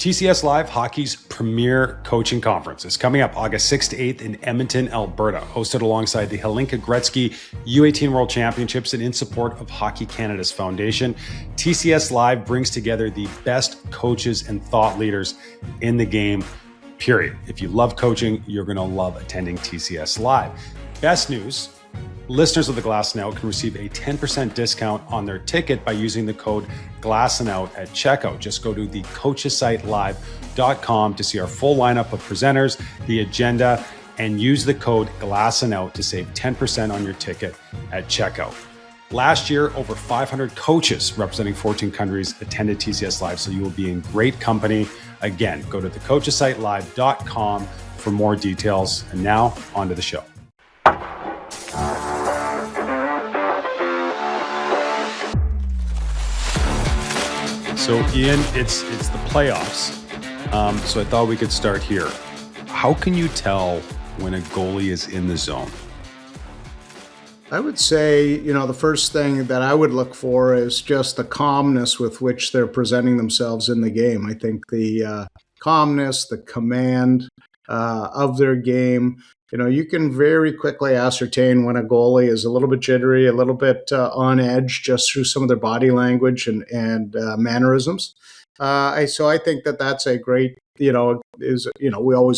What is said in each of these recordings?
TCS Live, hockey's premier coaching conference, is coming up August 6th to 8th in Edmonton, Alberta, hosted alongside the Hlinka Gretzky U18 World Championships and in support of Hockey Canada's foundation. TCS Live brings together the best coaches and thought leaders in the game, period. If you love coaching, you're going to love attending TCS Live. Best news, listeners of the Glass and Out can receive a 10% discount on their ticket by using the code Glass and Out at checkout. Just go to the coachesitelive.com to see our full lineup of presenters, the agenda, and use the code Glass and Out to save 10% on your ticket at checkout. Last year, over 500 coaches representing 14 countries attended TCS Live, so you will be in great company. Again, go to the coachesitelive.com for more details. And now, on to the show. So Ian, it's the playoffs. So I thought we could start here. How can you tell when a goalie is in the zone? I would say, the first thing that I would look for is just the calmness with which they're presenting themselves in the game. I think the calmness, the command of their game, you can very quickly ascertain when a goalie is a little bit jittery, a little bit on edge just through some of their body language and mannerisms. So I think that that's a great, we always,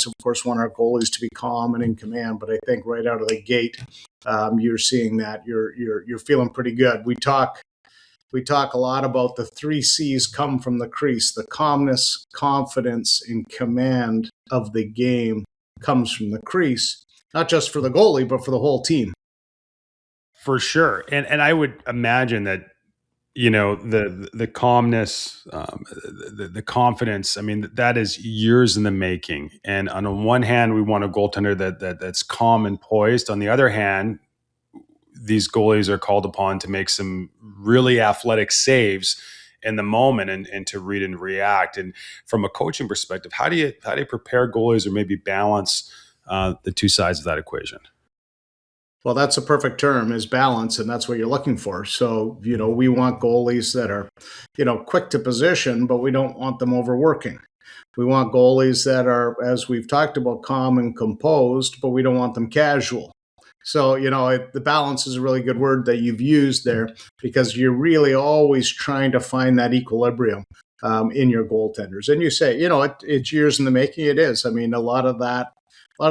of course, want our goalies to be calm and in command, but I think right out of the gate, you're seeing that you're feeling pretty good. We talk a lot about the 3 C's come from the crease. The calmness, confidence, and command of the game comes from the crease. Not just for the goalie, but for the whole team. For sure. And I would imagine that, the calmness, the confidence, that is years in the making. And on one hand, we want a goaltender that's calm and poised. On the other hand, these goalies are called upon to make some really athletic saves in the moment and to read and react. And from a coaching perspective, how do you prepare goalies or maybe balance the two sides of that equation? Well, that's a perfect term, is balance, and that's what you're looking for. So, we want goalies that are, quick to position, but we don't want them overworking. We want goalies that are, as we've talked about, calm and composed, but we don't want them casual. So, the balance is a really good word that you've used there, because you're really always trying to find that equilibrium in your goaltenders. And you say, it's years in the making. It is. A lot of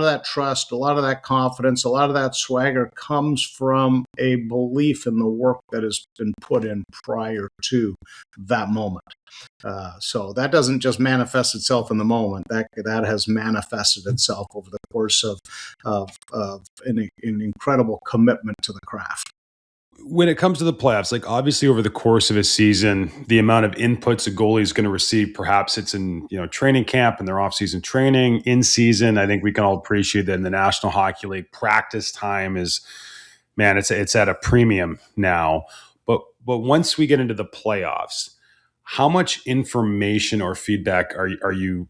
that trust, a lot of that confidence, a lot of that swagger comes from a belief in the work that has been put in prior to that moment. So that doesn't just manifest itself in the moment. That has manifested itself over the course of an incredible commitment to the craft. When it comes to the playoffs, obviously over the course of a season, the amount of inputs a goalie is going to receive, perhaps it's in training camp and their off-season training, in season. I think we can all appreciate that in the National Hockey League, practice time is, it's at a premium now. But once we get into the playoffs, how much information or feedback are you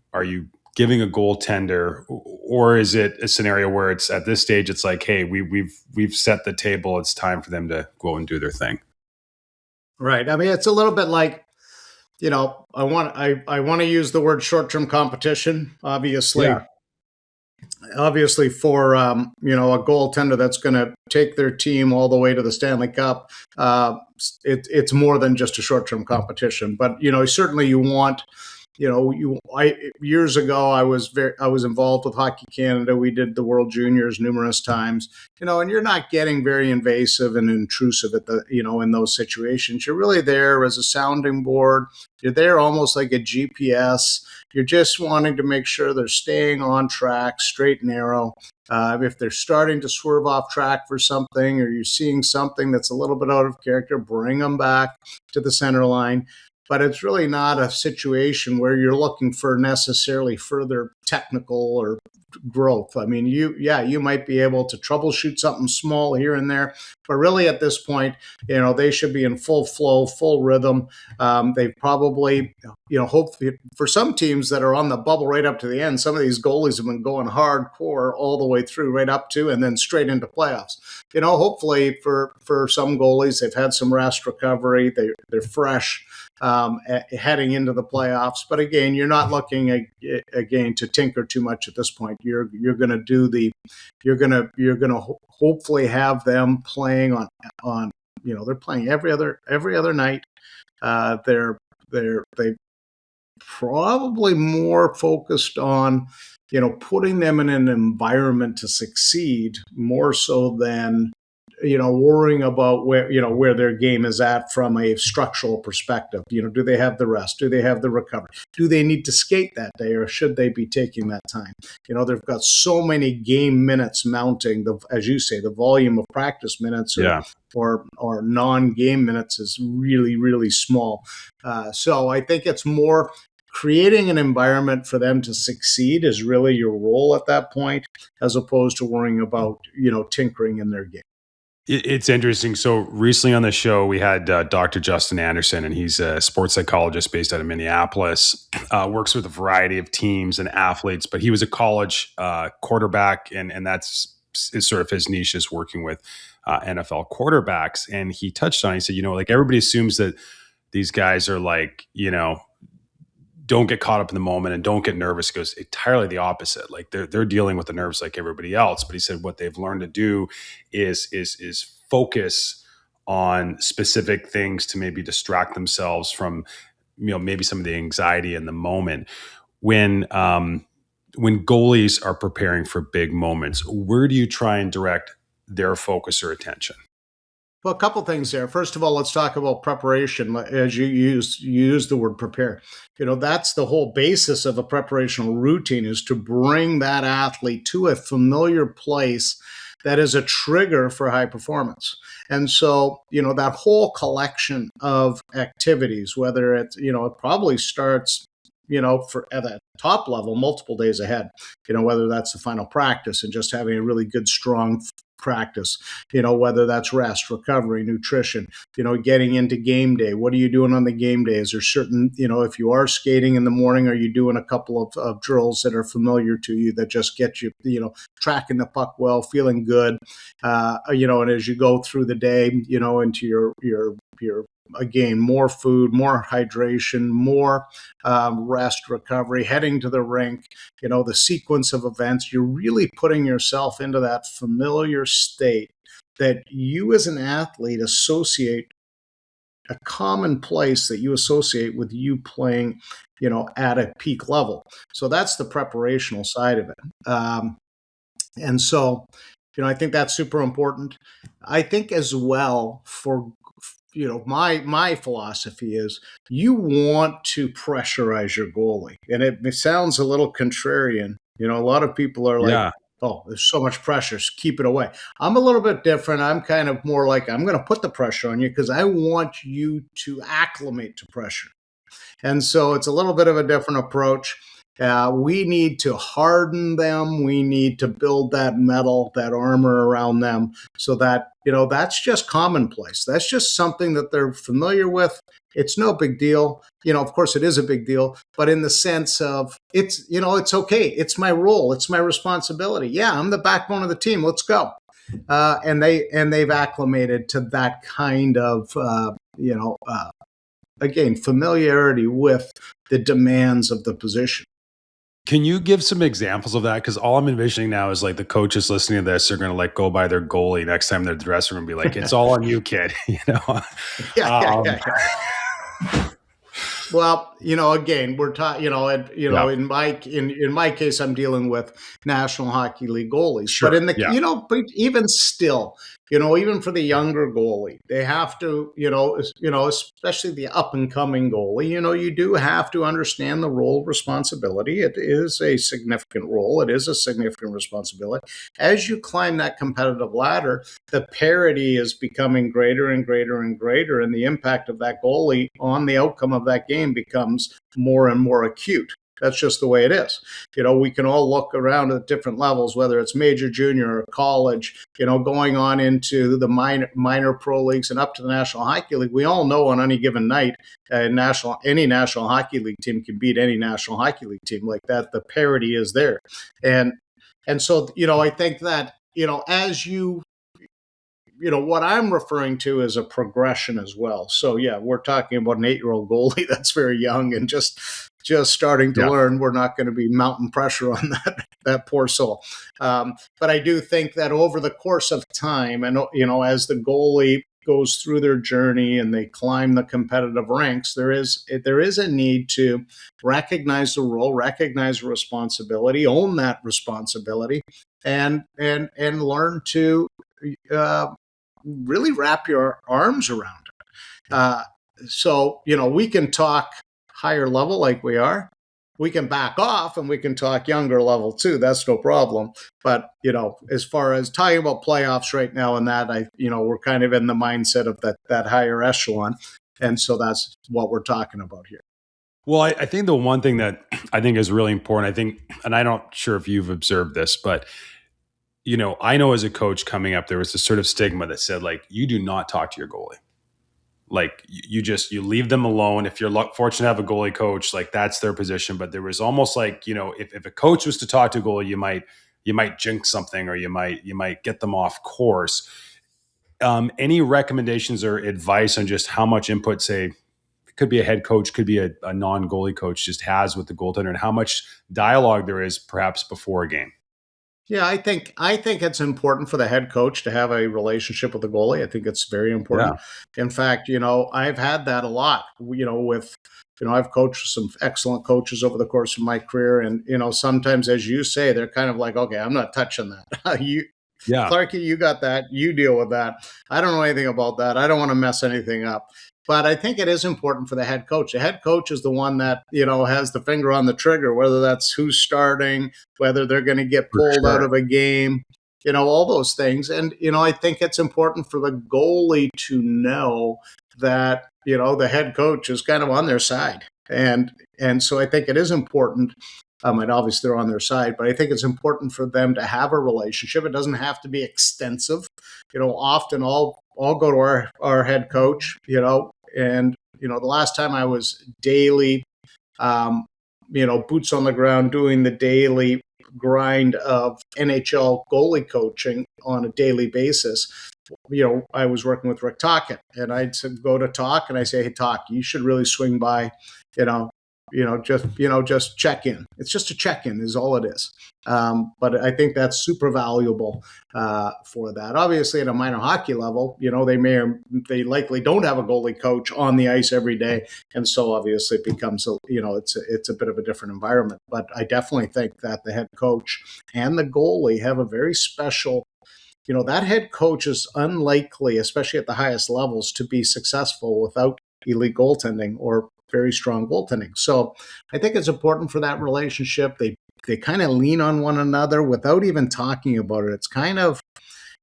giving a goaltender, or is it a scenario where it's at this stage, it's like, hey, we've set the table, it's time for them to go and do their thing? Right. It's a little bit like, I want to use the word short-term competition, obviously. Yeah. Obviously, for a goaltender that's going to take their team all the way to the Stanley Cup, it's more than just a short-term competition. But certainly you want. Years ago, I was involved with Hockey Canada. We did the World Juniors numerous times, and you're not getting very invasive and intrusive at in those situations. You're really there as a sounding board. You're there almost like a GPS. You're just wanting to make sure they're staying on track, straight and narrow. If they're starting to swerve off track for something, or you're seeing something that's a little bit out of character, bring them back to the center line. But it's really not a situation where you're looking for necessarily further technical or growth. You might be able to troubleshoot something small here and there, but really at this point, they should be in full flow, full rhythm. They've probably, hopefully for some teams that are on the bubble right up to the end, some of these goalies have been going hardcore all the way through, right up to and then straight into playoffs. Hopefully for some goalies, they've had some rest, recovery, they're fresh. heading into the playoffs. But again, you're not looking again to tinker too much at this point. You're going to do you're going to hopefully have them playing on they're playing every other night. They probably more focused on putting them in an environment to succeed more so than worrying about where their game is at from a structural perspective. Do they have the rest? Do they have the recovery? Do they need to skate that day, or should they be taking that time? They've got so many game minutes mounting. As you say, the volume of practice minutes or non-game minutes is really, really small. So I think it's more creating an environment for them to succeed is really your role at that point, as opposed to worrying about tinkering in their game. It's interesting. So recently on the show, we had Dr. Justin Anderson, and he's a sports psychologist based out of Minneapolis, works with a variety of teams and athletes, but he was a college quarterback, and that's sort of his niche, is working with NFL quarterbacks. And he touched on, he said, like everybody assumes that these guys are like, don't get caught up in the moment and don't get nervous. He goes, entirely the opposite. Like they're dealing with the nerves like everybody else. But he said what they've learned to do is focus on specific things to maybe distract themselves from, maybe some of the anxiety in the moment. When goalies are preparing for big moments, where do you try and direct their focus or attention? Well, a couple things there. First of all, let's talk about preparation. As you use the word prepare. That's the whole basis of a preparational routine, is to bring that athlete to a familiar place that is a trigger for high performance. And so, that whole collection of activities, whether it's, it probably starts, for at the top level, multiple days ahead, whether that's the final practice and just having a really good, strong practice, whether that's rest, recovery, nutrition, getting into game day. What are you doing on the game day? Is there certain, if you are skating in the morning, are you doing a couple of drills that are familiar to you that just get you, tracking the puck well, feeling good, and as you go through the day, into your again, more food, more hydration, more rest, recovery, heading to the rink, the sequence of events, you're really putting yourself into that familiar state that you as an athlete associate, a common place that you associate with you playing, at a peak level. So that's the preparational side of it. And so, I think that's super important. I think as well for my philosophy is you want to pressurize your goalie. And it sounds a little contrarian. A lot of people are like, oh, there's so much pressure, so keep it away. I'm a little bit different. I'm kind of more like, I'm going to put the pressure on you because I want you to acclimate to pressure. And so it's a little bit of a different approach. We need to harden them. We need to build that metal, that armor around them so that, that's just commonplace. That's just something that they're familiar with. It's no big deal. Of course it is a big deal, but in the sense of it's okay. It's my role. It's my responsibility. Yeah, I'm the backbone of the team. Let's go. And they've acclimated to that kind of, again, familiarity with the demands of the position. Can you give some examples of that? Because all I'm envisioning now is like the coaches listening to this are going to like go by their goalie next time they're at the dressing room and be like, "It's all on you, kid." Yeah. Well, again, we're talking, in my case, I'm dealing with National Hockey League goalies. Sure. But but even still, even for the younger goalie, they have to, especially the up and coming goalie, you do have to understand the role responsibility. It is a significant role. It is a significant responsibility. As you climb that competitive ladder, the parity is becoming greater and greater and greater, and the impact of that goalie on the outcome of that game becomes more and more acute. That's just the way it is. We can all look around at different levels, whether it's major, junior, or college, going on into the minor pro leagues and up to the National Hockey League. We all know on any given night, any National Hockey League team can beat any National Hockey League team like that. The parity is there. And so, I think that, as you what I'm referring to is a progression as well. So yeah, we're talking about an 8-year-old goalie that's very young and just starting to Yeah. learn. We're not going to be mounting pressure on that poor soul. But I do think that over the course of time, and as the goalie goes through their journey and they climb the competitive ranks, there is a need to recognize the role, recognize the responsibility, own that responsibility, and learn to really wrap your arms around it. So we can talk higher level like we are. We can back off and we can talk younger level too. That's no problem. But as far as talking about playoffs right now and that, we're kind of in the mindset of that higher echelon, and so that's what we're talking about here. Well, I think the one thing that I think is really important, I think, and I'm not sure if you've observed this, but I know as a coach coming up, there was this sort of stigma that said, like, you do not talk to your goalie. Like you leave them alone. If you're fortunate to have a goalie coach, like that's their position. But there was almost like, if a coach was to talk to a goalie, you might jinx something, or you might get them off course. Any recommendations or advice on just how much input, say, it could be a head coach, could be a non-goalie coach, just has with the goaltender, and how much dialogue there is perhaps before a game? Yeah, I think it's important for the head coach to have a relationship with the goalie. I think it's very important. Yeah. In fact, I've had that a lot. With I've coached some excellent coaches over the course of my career, and sometimes, as you say, they're kind of like, okay, I'm not touching that. Yeah. Clarky, you got that. You deal with that. I don't know anything about that. I don't want to mess anything up. But I think it is important for the head coach. The head coach is the one that, has the finger on the trigger, whether that's who's starting, whether they're going to get For pulled out sure. of a game, all those things. And, I think it's important for the goalie to know that, the head coach is kind of on their side. And so I think it is important. And obviously they're on their side, but I think it's important for them to have a relationship. It doesn't have to be extensive. Often I'll go to our head coach, and the last time I was daily, boots on the ground doing the daily grind of NHL goalie coaching on a daily basis. I was working with Rick Tocchet, and I'd go to Talk, and I say, "Hey, Talk, you should really swing by, just check in. It's just a check in is all it is." But I think that's super valuable for that. Obviously, at a minor hockey level, they likely don't have a goalie coach on the ice every day, and so obviously it becomes it's a bit of a different environment. But I definitely think that the head coach and the goalie have a very special. That head coach is unlikely, especially at the highest levels, to be successful without elite goaltending or very strong goaltending. So I think it's important for that relationship. They kind of lean on one another without even talking about it. It's kind of,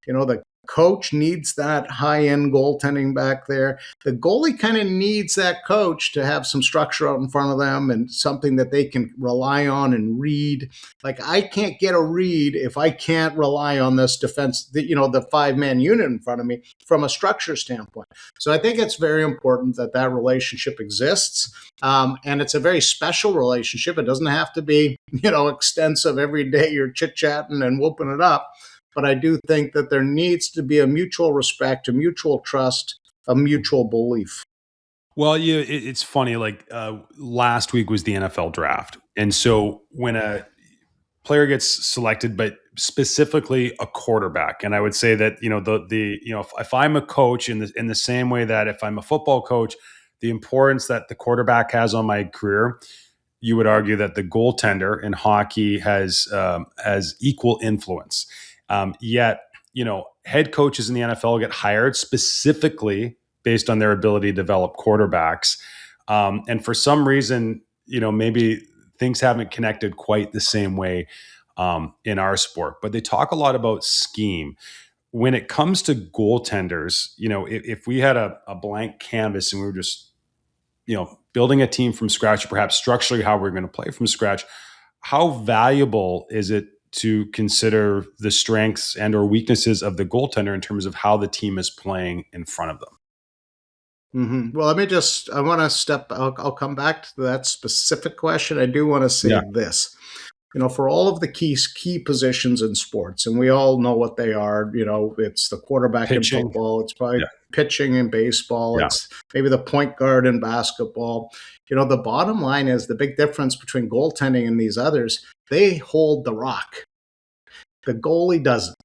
the coach needs that high-end goaltending back there. The goalie kind of needs that coach to have some structure out in front of them and something that they can rely on and read. Like, I can't get a read if I can't rely on this defense, the 5-man unit in front of me from a structure standpoint. So I think it's very important that relationship exists. And it's a very special relationship. It doesn't have to be, extensive every day. You're chit-chatting and whooping it up. But I do think that there needs to be a mutual respect, a mutual trust, a mutual belief. Well, it's funny. Like last week was the NFL draft, and so when a player gets selected, but specifically a quarterback, and I would say that if I'm a coach in the same way that if I'm a football coach, the importance that the quarterback has on my career, you would argue that the goaltender in hockey has equal influence. Yet, head coaches in the NFL get hired specifically based on their ability to develop quarterbacks. And for some reason, maybe things haven't connected quite the same way in our sport. But they talk a lot about scheme. When it comes to goaltenders, if we had a blank canvas and we were just, building a team from scratch, or perhaps structurally how we're going to play from scratch, how valuable is it to consider the strengths and or weaknesses of the goaltender in terms of how the team is playing in front of them? Mm-hmm. Well, I want to I'll come back to that specific question. I do want to say Yeah. this. for all of the key positions in sports, and we all know what they are. It's the quarterback in Pitching. football. It's probably Yeah. pitching in baseball. Yeah. It's maybe the point guard in basketball. The bottom line is the big difference between goaltending and these others, they hold the rock. The goalie doesn't.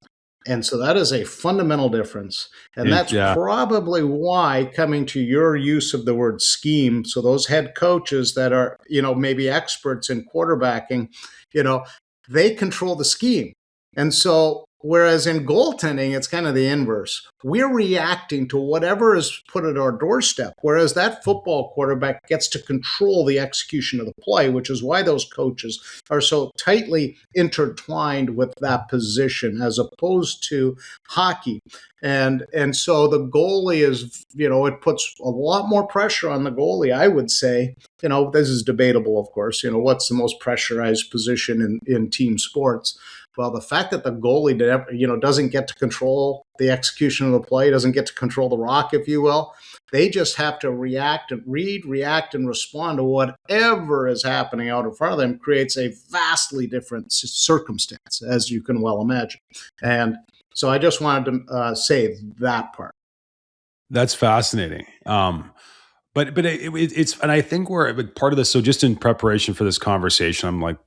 And so that is a fundamental difference. And that's Yeah. probably why, coming to your use of the word scheme, so those head coaches that are, maybe experts in quarterbacking, they control the scheme. And so, whereas in goaltending, it's kind of the inverse. We're reacting to whatever is put at our doorstep, whereas that football quarterback gets to control the execution of the play, which is why those coaches are so tightly intertwined with that position as opposed to hockey. And so the goalie is, it puts a lot more pressure on the goalie, I would say. This is debatable, of course. What's the most pressurized position in team sports? Well, the fact that the goalie, doesn't get to control the execution of the play, doesn't get to control the rock, if you will, they just have to react and react and respond to whatever is happening out in front of them, creates a vastly different circumstance, as you can well imagine. And so I just wanted to say that part. That's fascinating. But it's, and I think we're part of this. So just in preparation for this conversation, I'm like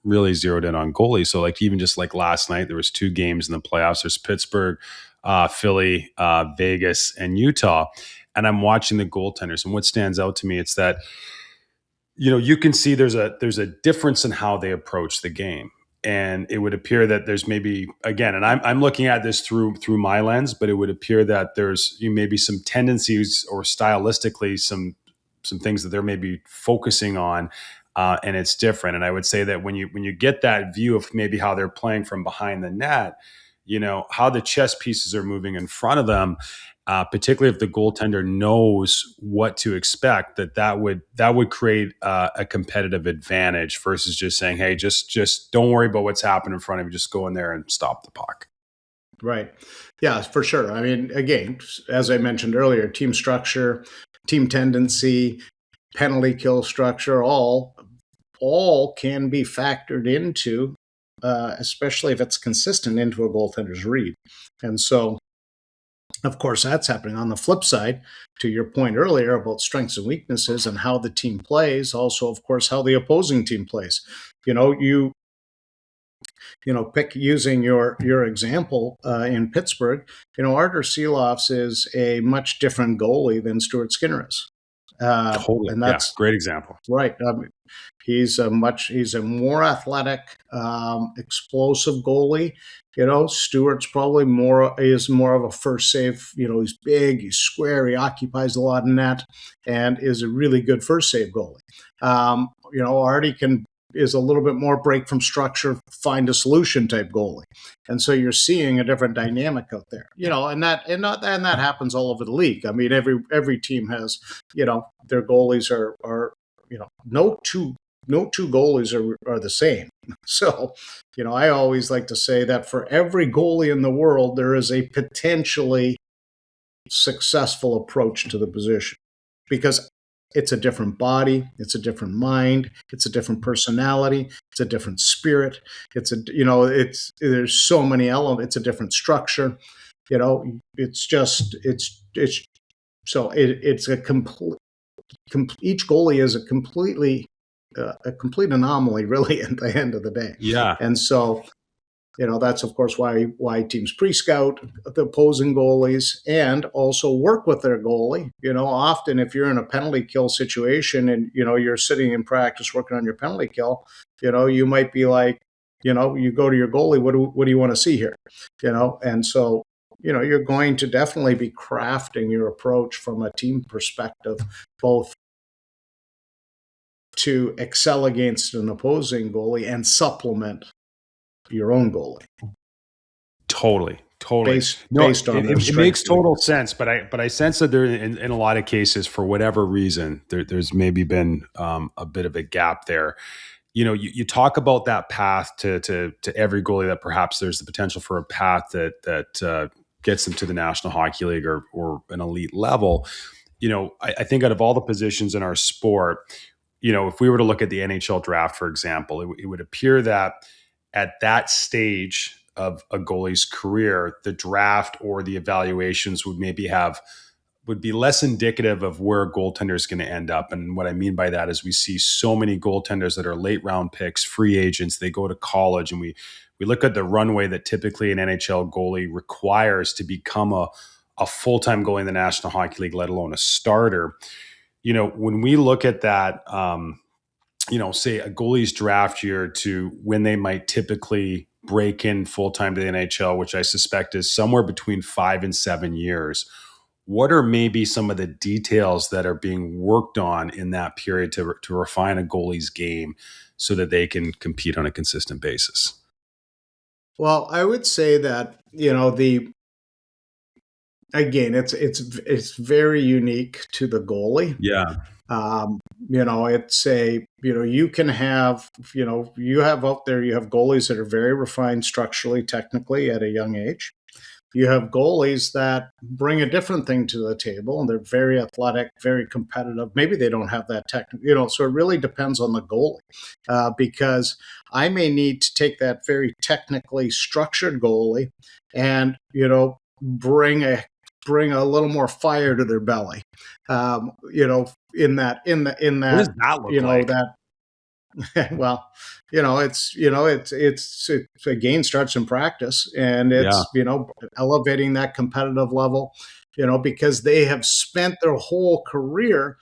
really zeroed in on goalies. So like even just like last night, there was 2 games in the playoffs. There's Pittsburgh, Philly, Vegas, and Utah. And I'm watching the goaltenders. And what stands out to me, it's that, you can see there's a difference in how they approach the game. And it would appear that there's maybe, again, and I'm looking at this through my lens, but it would appear that there's maybe some tendencies or stylistically some things that they're maybe focusing on, and it's different. And I would say that when you get that view of maybe how they're playing from behind the net, how the chess pieces are moving in front of them, particularly if the goaltender knows what to expect, that would create a competitive advantage versus just saying, hey, just don't worry about what's happening in front of you. Just go in there and stop the puck. Right. Yeah, for sure. I mean, again, as I mentioned earlier, team structure, team tendency, penalty kill structure, all can be factored into, especially if it's consistent, into a goaltender's read. And so, of course, that's happening. On the flip side, to your point earlier about strengths and weaknesses and how the team plays, also, of course, how the opposing team plays. Pick using your example in Pittsburgh, Artur Silovs is a much different goalie than Stuart Skinner is. Totally. And that's great example. Right. He's a more athletic, explosive goalie. Stewart's probably more of a first save. He's big, he's square, he occupies a lot of net, and is a really good first save goalie. Artie is a little bit more break from structure, find a solution type goalie. And so you're seeing a different dynamic out there, and that happens all over the league. I mean, every team has, their goalies are no two goalies are the same. So, I always like to say that for every goalie in the world, there is a potentially successful approach to the position, because it's a different body, it's a different mind, it's a different personality, it's a different spirit. There's so many elements. It's a different structure. It's a complete. Each goalie is a complete anomaly, really, at the end of the day. Yeah. And so, that's of course why teams pre-scout the opposing goalies and also work with their goalie. Often if you're in a penalty kill situation and you're sitting in practice working on your penalty kill, you might be like, you go to your goalie, what do you want to see here? And so you're going to definitely be crafting your approach from a team perspective, both to excel against an opposing goalie and supplement your own goalie. Totally. Based on it makes total sense, but I sense that there, in a lot of cases, for whatever reason, there's maybe been a bit of a gap there. You talk about that path to every goalie, that perhaps there's the potential for a path that gets them to the National Hockey League or an elite level. I think out of all the positions in our sport, if we were to look at the NHL draft, for example, it would appear that at that stage of a goalie's career, the draft or the evaluations would be less indicative of where a goaltender is going to end up. And what I mean by that is we see so many goaltenders that are late round picks, free agents, they go to college, and we look at the runway that typically an NHL goalie requires to become a full-time goalie in the National Hockey League, let alone a starter. When we look at that, say a goalie's draft year to when they might typically break in full-time to the NHL, which I suspect is somewhere between 5 and 7 years. What are maybe some of the details that are being worked on in that period to refine a goalie's game so that they can compete on a consistent basis? Well, I would say that, again, it's very unique to the goalie. Yeah. It's you can have, you have out there, you have goalies that are very refined structurally, technically at a young age. You have goalies that bring a different thing to the table, and they're very athletic, very competitive. Maybe they don't have that technical, so it really depends on the goalie, because I may need to take that very technically structured goalie and, bring a little more fire to their belly, in that, What does that look like? that. Well, it's again starts in practice, and Yeah, it's elevating that competitive level, because they have spent their whole career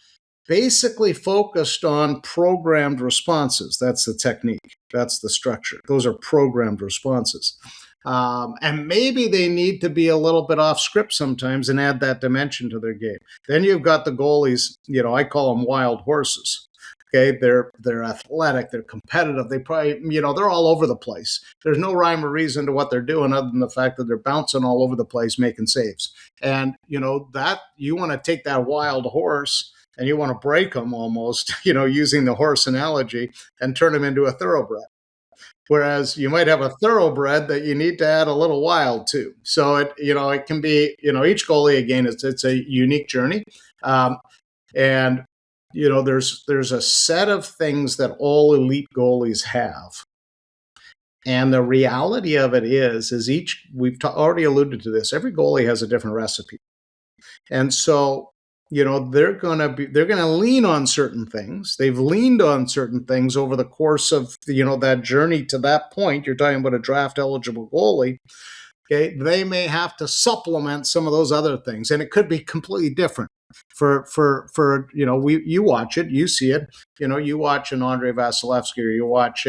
basically focused on programmed responses. That's the technique. That's the structure. Those are programmed responses. And maybe they need to be a little bit off script sometimes and add that dimension to their game. Then you've got the goalies, I call them wild horses. Okay, they're athletic, they're competitive. They probably, they're all over the place. There's no rhyme or reason to what they're doing other than the fact that they're bouncing all over the place, making saves. And that you want to take that wild horse and you want to break them almost, using the horse analogy, and turn them into a thoroughbred. Whereas you might have a thoroughbred that you need to add a little wild to. So it can be, each goalie, again, it's a unique journey. And there's a set of things that all elite goalies have. And the reality of it is we've already alluded to this, every goalie has a different recipe. And so, they're going to lean on certain things. They've leaned on certain things over the course of, that journey to that point. You're talking about a draft eligible goalie. Okay. They may have to supplement some of those other things, and it could be completely different. For you watch it, you see it, you watch an Andrei Vasilevsky, or you watch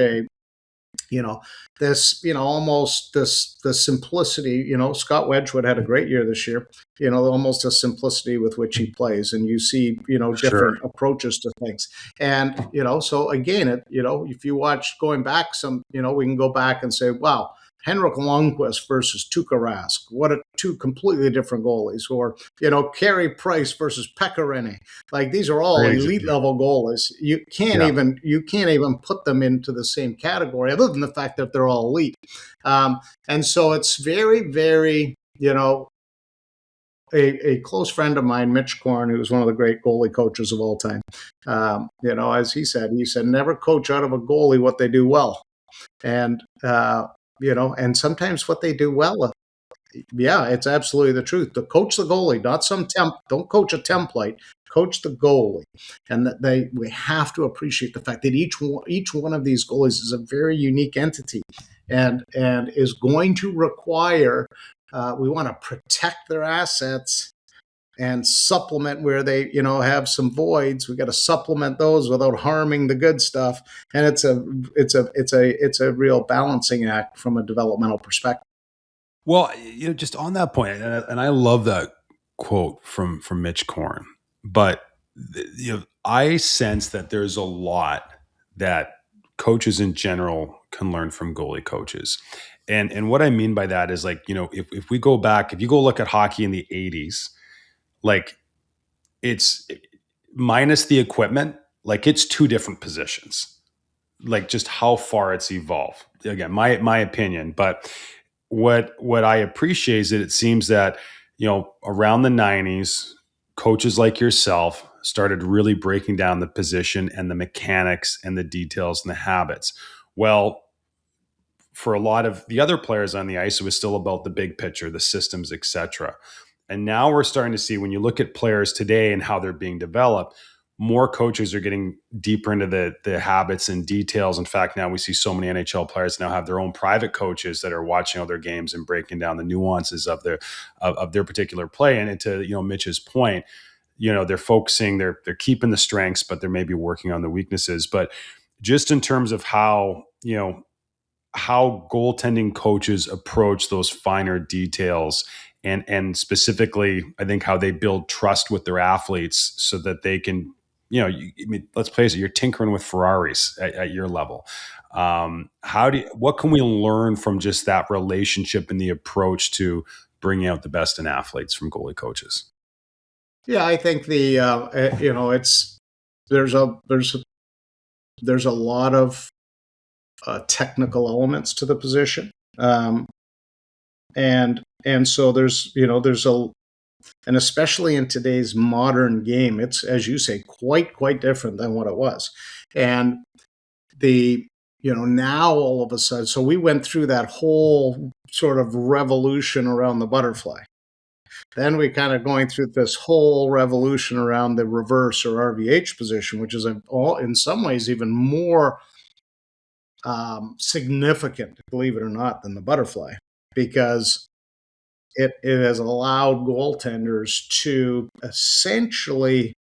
almost the simplicity, Scott Wedgwood had a great year this year, almost a simplicity with which he plays, and you see, different approaches to things. And, so again, if you watch going back some, we can go back and say, wow, Henrik Lundqvist versus Tuukka Rask. What are two completely different goalies? Or, Carey Price versus Pekka Rinne. Like, these are all elite level goalies. You can't even put them into the same category, other than the fact that they're all elite. And so it's very, very, a close friend of mine, Mitch Korn, who was one of the great goalie coaches of all time. As he said, never coach out of a goalie what they do well. And, and sometimes what they do well, it's absolutely the truth. To coach the goalie, not don't coach a template, coach the goalie. And that we have to appreciate the fact that each one of these goalies is a very unique entity, and is going to require, we want to protect their assets and supplement where they, have some voids. We got to supplement those without harming the good stuff. And it's a real balancing act from a developmental perspective. Well, just on that point, and I love that quote from Mitch Korn, but I sense that there's a lot that coaches in general can learn from goalie coaches. And what I mean by that is, like, if we go back, if you go look at hockey in the 80s, like, it's minus the equipment, like, it's two different positions, like, just how far it's evolved. Again, my opinion, but what I appreciate is that it seems that, around the 90s, coaches like yourself started really breaking down the position and the mechanics and the details and the habits. Well, for a lot of the other players on the ice, it was still about the big picture, the systems, etc. And now we're starting to see, when you look at players today and how they're being developed, more coaches are getting deeper into the habits and details. In fact, now we see so many NHL players now have their own private coaches that are watching all their games and breaking down the nuances of their particular play. And to Mitch's point, they're focusing, they're keeping the strengths, but they're maybe working on the weaknesses. But just in terms of how goaltending coaches approach those finer details, and specifically, I think, how they build trust with their athletes so that they can, let's face it, you're tinkering with Ferraris at your level. What can we learn from just that relationship and the approach to bringing out the best in athletes from goalie coaches? Yeah, I think it's there's a lot of technical elements to the position, and so and especially in today's modern game, it's, as you say, quite different than what it was, and now all of a sudden, so we went through that whole sort of revolution around the butterfly. Then we kind of going through this whole revolution around the reverse or RVH position, which is in some ways even more significant, believe it or not, than the butterfly, because it has allowed goaltenders to essentially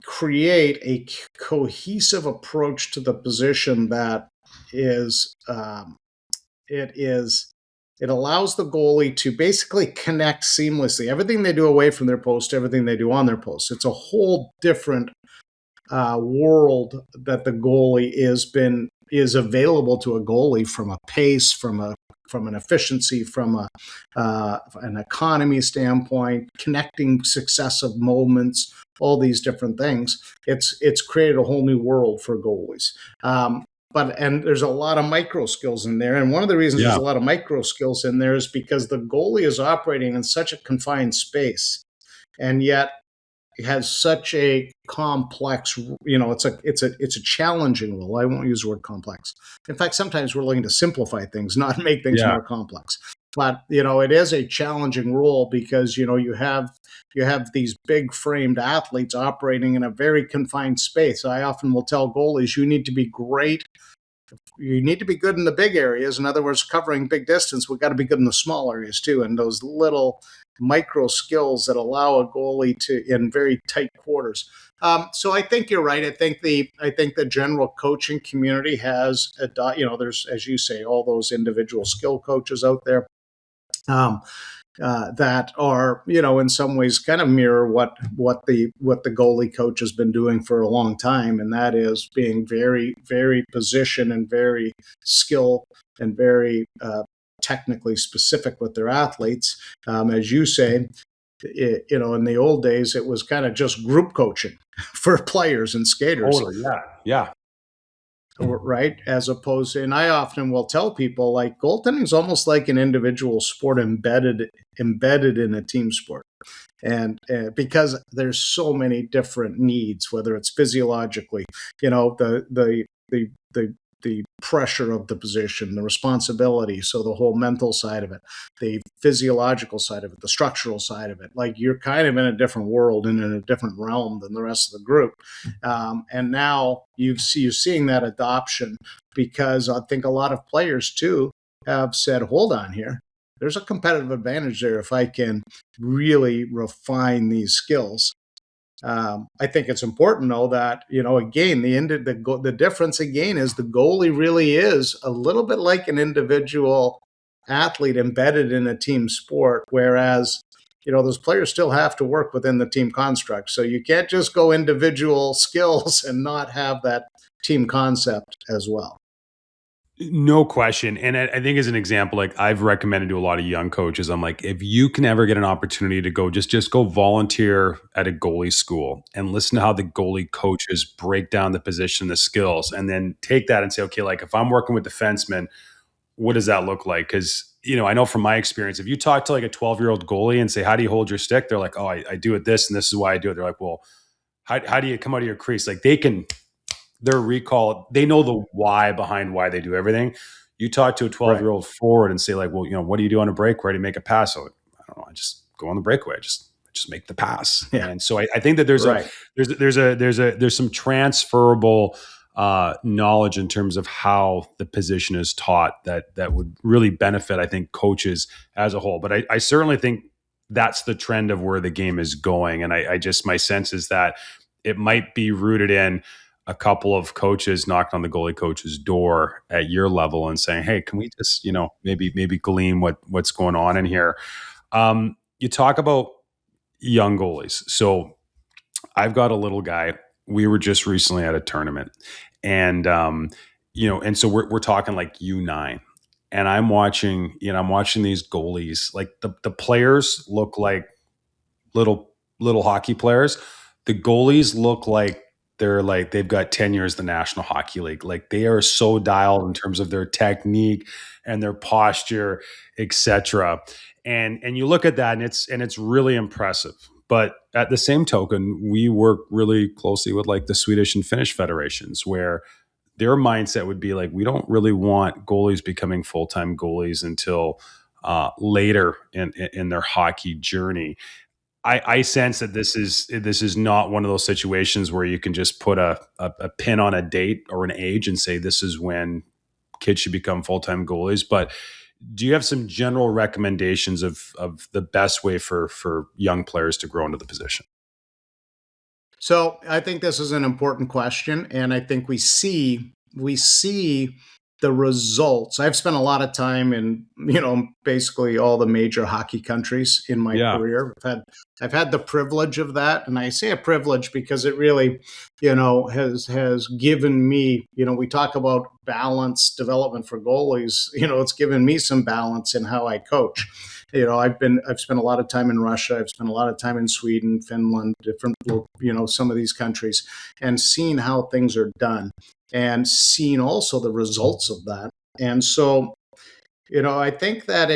create a cohesive approach to the position that it allows the goalie to basically connect seamlessly. Everything they do away from their post, everything they do on their post. It's a whole different world that the goalie is available to a goalie, from a pace, from an efficiency, from an economy standpoint, connecting successive moments, all these different things. It's created a whole new world for goalies. And there's a lot of micro skills in there. And one of the reasons there's a lot of micro skills in there is because the goalie is operating in such a confined space, and yet it has such a complex, it's a challenging role. I won't use the word complex. In fact, sometimes we're looking to simplify things, not make things more complex. But, it is a challenging role because, you have these big framed athletes operating in a very confined space. I often will tell goalies, you need to be great. You need to be good in the big areas. In other words, covering big distance, we've got to be good in the small areas too. And those little micro skills that allow a goalie to, in very tight quarters. So I think you're right. I think the general coaching community has, there's, as you say, all those individual skill coaches out there that are, in some ways kind of mirror what the goalie coach has been doing for a long time. And that is being very, very position and very skill and very technically specific with their athletes. As you say, in the old days, it was kind of just group coaching for players and skaters. Totally, yeah. Right, as opposed to, and I often will tell people, like, goaltending is almost like an individual sport embedded in a team sport, and because there's so many different needs, whether it's physiologically, the pressure of the position, the responsibility, so the whole mental side of it, the physiological side of it, the structural side of it. Like, you're kind of in a different world and in a different realm than the rest of the group. And now you're seeing that adoption, because I think a lot of players too have said, hold on here, there's a competitive advantage there if I can really refine these skills. I think it's important, though, that, again, the difference again is the goalie really is a little bit like an individual athlete embedded in a team sport, whereas, those players still have to work within the team construct. So you can't just go individual skills and not have that team concept as well. No question. And I think, as an example, like, I've recommended to a lot of young coaches, I'm like, if you can ever get an opportunity to go, just go volunteer at a goalie school and listen to how the goalie coaches break down the position, the skills, and then take that and say, okay, like, if I'm working with defensemen, what does that look like? Because, I know from my experience, if you talk to like a 12-year-old goalie and say, how do you hold your stick? They're like, oh, I do it this, and this is why I do it. They're like, well, how do you come out of your crease? Like their recall, they know the why behind why they do everything. You talk to a 12-year-old forward and say like, well, what do you do on a breakaway to make a pass? So I don't know. I just go on the breakaway. I just make the pass. Yeah. And so I think that there's some transferable knowledge in terms of how the position is taught that would really benefit, I think, coaches as a whole. But I certainly think that's the trend of where the game is going. And my sense is that it might be rooted in a couple of coaches knocking on the goalie coach's door at your level and saying, hey, can we just, maybe glean what's going on in here? You talk about young goalies. So I've got a little guy. We were just recently at a tournament, and and so we're talking like U9, and I'm watching these goalies. Like the players look like little hockey players. The goalies look like they've got 10 years in the National Hockey League. Like they are so dialed in terms of their technique and their posture, etc. And you look at that and it's really impressive. But at the same token, we work really closely with like the Swedish and Finnish federations, where their mindset would be like, we don't really want goalies becoming full-time goalies until later in their hockey journey. I sense that this is not one of those situations where you can just put a pin on a date or an age and say this is when kids should become full-time goalies. But do you have some general recommendations of the best way for young players to grow into the position? So I think this is an important question, and I think we see the results. I've spent a lot of time in basically all the major hockey countries in my career. I've had the privilege of that, and I say a privilege because it really has given me, we talk about balance development for goalies. It's given me some balance in how I coach. I've spent a lot of time in Russia. I've spent a lot of time in Sweden, Finland, different, some of these countries, and seen how things are done, and seen also the results of that. And so, I think that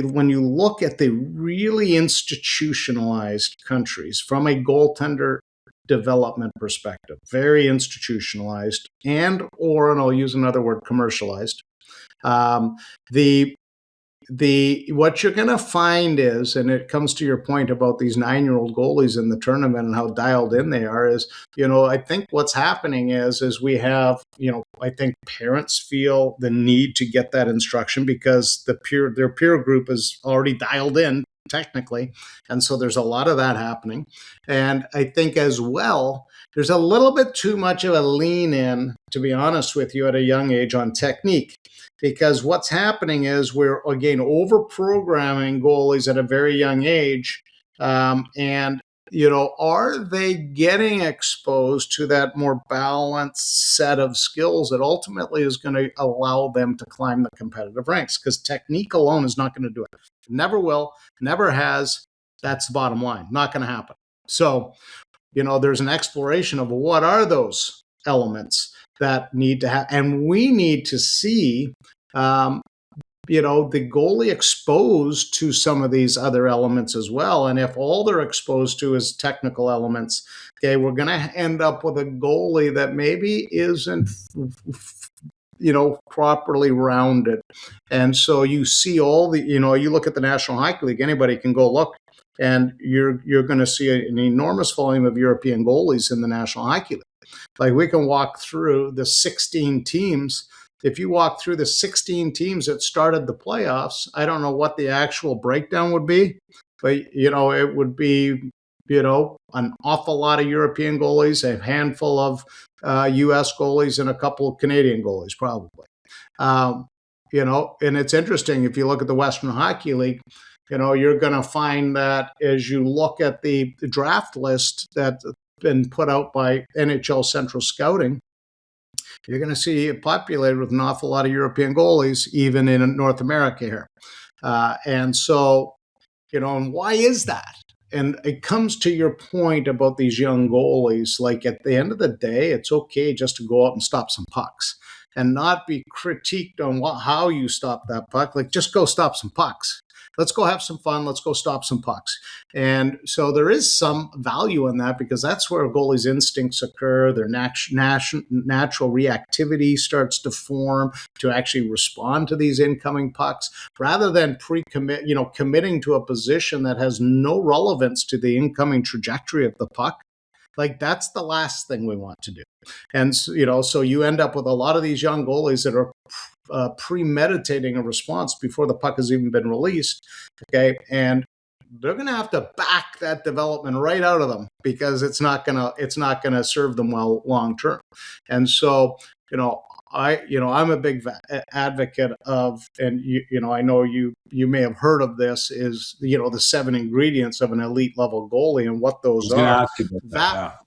when you look at the really institutionalized countries from a goaltender development perspective, very institutionalized, and I'll use another word, commercialized, what you're going to find is, and it comes to your point about these 9-year-old goalies in the tournament and how dialed in they are, is, I think what's happening is we have, I think parents feel the need to get that instruction because their peer group is already dialed in technically. And so there's a lot of that happening. And I think as well, there's a little bit too much of a lean in, to be honest with you, at a young age on technique. Because what's happening is we're, again, over-programming goalies at a very young age. And, are they getting exposed to that more balanced set of skills that ultimately is going to allow them to climb the competitive ranks? Because technique alone is not going to do it. Never will, never has. That's the bottom line. Not going to happen. So, there's an exploration of what are those elements that need to have, and we need to see, the goalie exposed to some of these other elements as well. And if all they're exposed to is technical elements, okay, we're going to end up with a goalie that maybe isn't, properly rounded. And so you see all the, you look at the National Hockey League, anybody can go look, and you're going to see an enormous volume of European goalies in the National Hockey League. Like we can walk through the 16 teams. If you walk through the 16 teams that started the playoffs, I don't know what the actual breakdown would be, but, it would be, an awful lot of European goalies, a handful of U.S. goalies, and a couple of Canadian goalies, probably. And it's interesting, if you look at the Western Hockey League, you're going to find that as you look at the draft list that's been put out by NHL Central Scouting, you're going to see it populated with an awful lot of European goalies, even in North America here. And so, and why is that? And it comes to your point about these young goalies. Like at the end of the day, it's okay just to go out and stop some pucks. and not be critiqued on how you stop that puck. Like, just go stop some pucks. Let's go have some fun. Let's go stop some pucks. And so there is some value in that, because that's where goalies' instincts occur. Their natural reactivity starts to form to actually respond to these incoming pucks, rather than committing to a position that has no relevance to the incoming trajectory of the puck. Like, that's the last thing we want to do. And, so you end up with a lot of these young goalies that are premeditating a response before the puck has even been released. Okay. And they're going to have to back that development right out of them, because it's not going to serve them well long term. And so, I'm a big advocate of, and I know you may have heard of this, is the 7 ingredients of an elite level goalie, and what those are. I was going to ask you about that.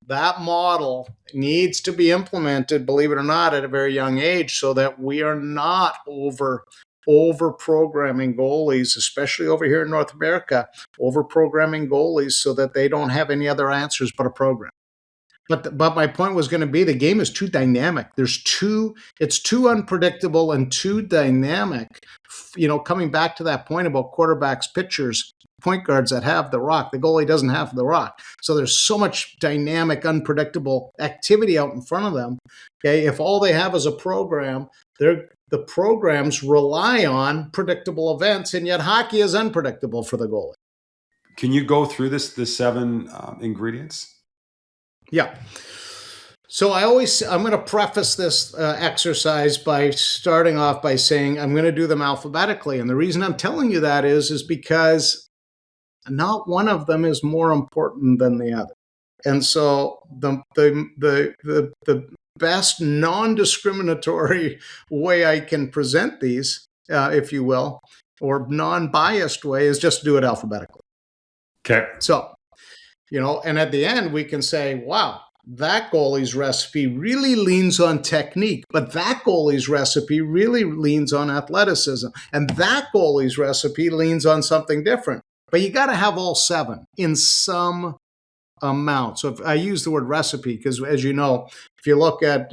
That model needs to be implemented, believe it or not, at a very young age, so that we are not over programming goalies, especially over here in North America, over programming goalies so that they don't have any other answers but a program. But my point was going to be, the game is too dynamic. It's too unpredictable and too dynamic. Coming back to that point about quarterbacks, pitchers, point guards that have the rock, the goalie doesn't have the rock. So there's so much dynamic, unpredictable activity out in front of them. Okay, if all they have is a program, the programs rely on predictable events, and yet hockey is unpredictable for the goalie. Can you go through the 7 ingredients? Yeah. So I'm going to preface this exercise by starting off by saying I'm going to do them alphabetically. And the reason I'm telling you that is because not one of them is more important than the other. And so the best non-discriminatory way I can present these, if you will, or non-biased way, is just to do it alphabetically. Okay. So, and at the end we can say, wow, that goalie's recipe really leans on technique, but that goalie's recipe really leans on athleticism, and that goalie's recipe leans on something different. But you got to have all 7 in some amount. So if I use the word recipe, because as you know, if you look at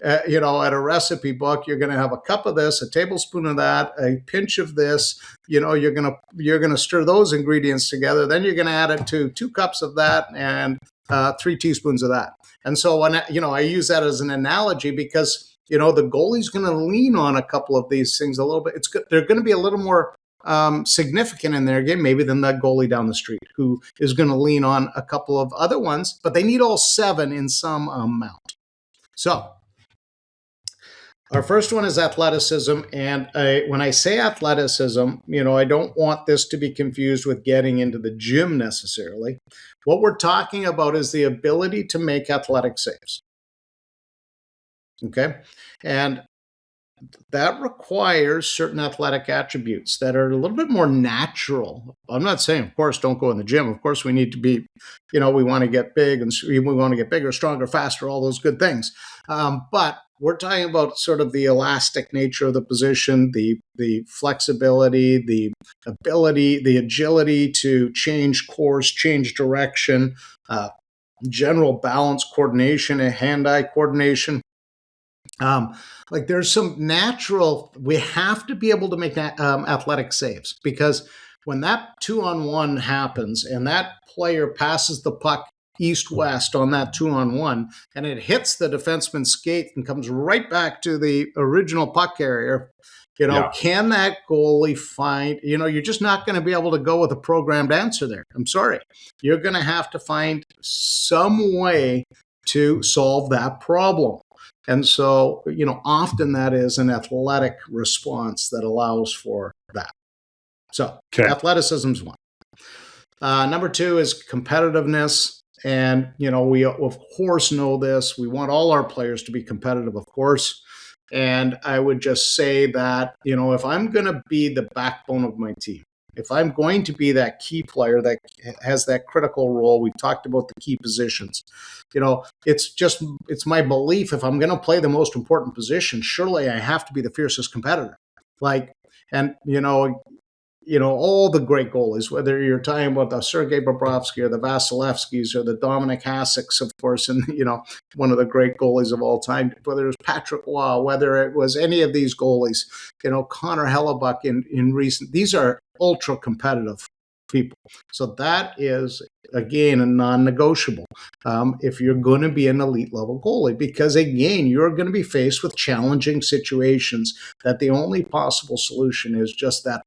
at a recipe book, you're going to have a cup of this, a tablespoon of that, a pinch of this. You're going to stir those ingredients together. Then you're going to add it to 2 cups of that and 3 teaspoons of that. And so when I use that as an analogy, because the goalie's going to lean on a couple of these things a little bit. They're going to be a little more significant in their game, maybe, than that goalie down the street, who is going to lean on a couple of other ones, but they need all 7 in some amount. So our first one is athleticism. And when I say athleticism, I don't want this to be confused with getting into the gym necessarily. What we're talking about is the ability to make athletic saves. Okay. And that requires certain athletic attributes that are a little bit more natural. I'm not saying, of course, don't go in the gym. Of course, we need to be, we want to get big, and we want to get bigger, stronger, faster, all those good things. But we're talking about sort of the elastic nature of the position, the flexibility, the ability, the agility to change course, change direction, general balance, coordination, and hand-eye coordination. Like, there's some natural, we have to be able to make athletic saves, because when that 2-on-1 happens and that player passes the puck east-west on that 2-on-1 and it hits the defenseman's skate and comes right back to the original puck carrier, Can that goalie find, you're just not going to be able to go with a programmed answer there. I'm sorry. You're going to have to find some way to solve that problem. And so, often that is an athletic response that allows for that. So, Athleticism is one. Number 2 is competitiveness. And, we, of course, know this. We want all our players to be competitive, of course. And I would just say that, if I'm going to be the backbone of my team, if I'm going to be that key player that has that critical role, we've talked about the key positions, it's my belief, if I'm going to play the most important position, surely I have to be the fiercest competitor. all the great goalies, whether you're talking about the Sergei Bobrovsky or the Vasilevskys or the Dominik Haseks, of course, and, one of the great goalies of all time, whether it was Patrick Waugh, whether it was any of these goalies, Connor Hellebuck in recent, these are ultra competitive people. So that is, again, a non-negotiable if you're going to be an elite level goalie, because again, you're going to be faced with challenging situations that the only possible solution is just that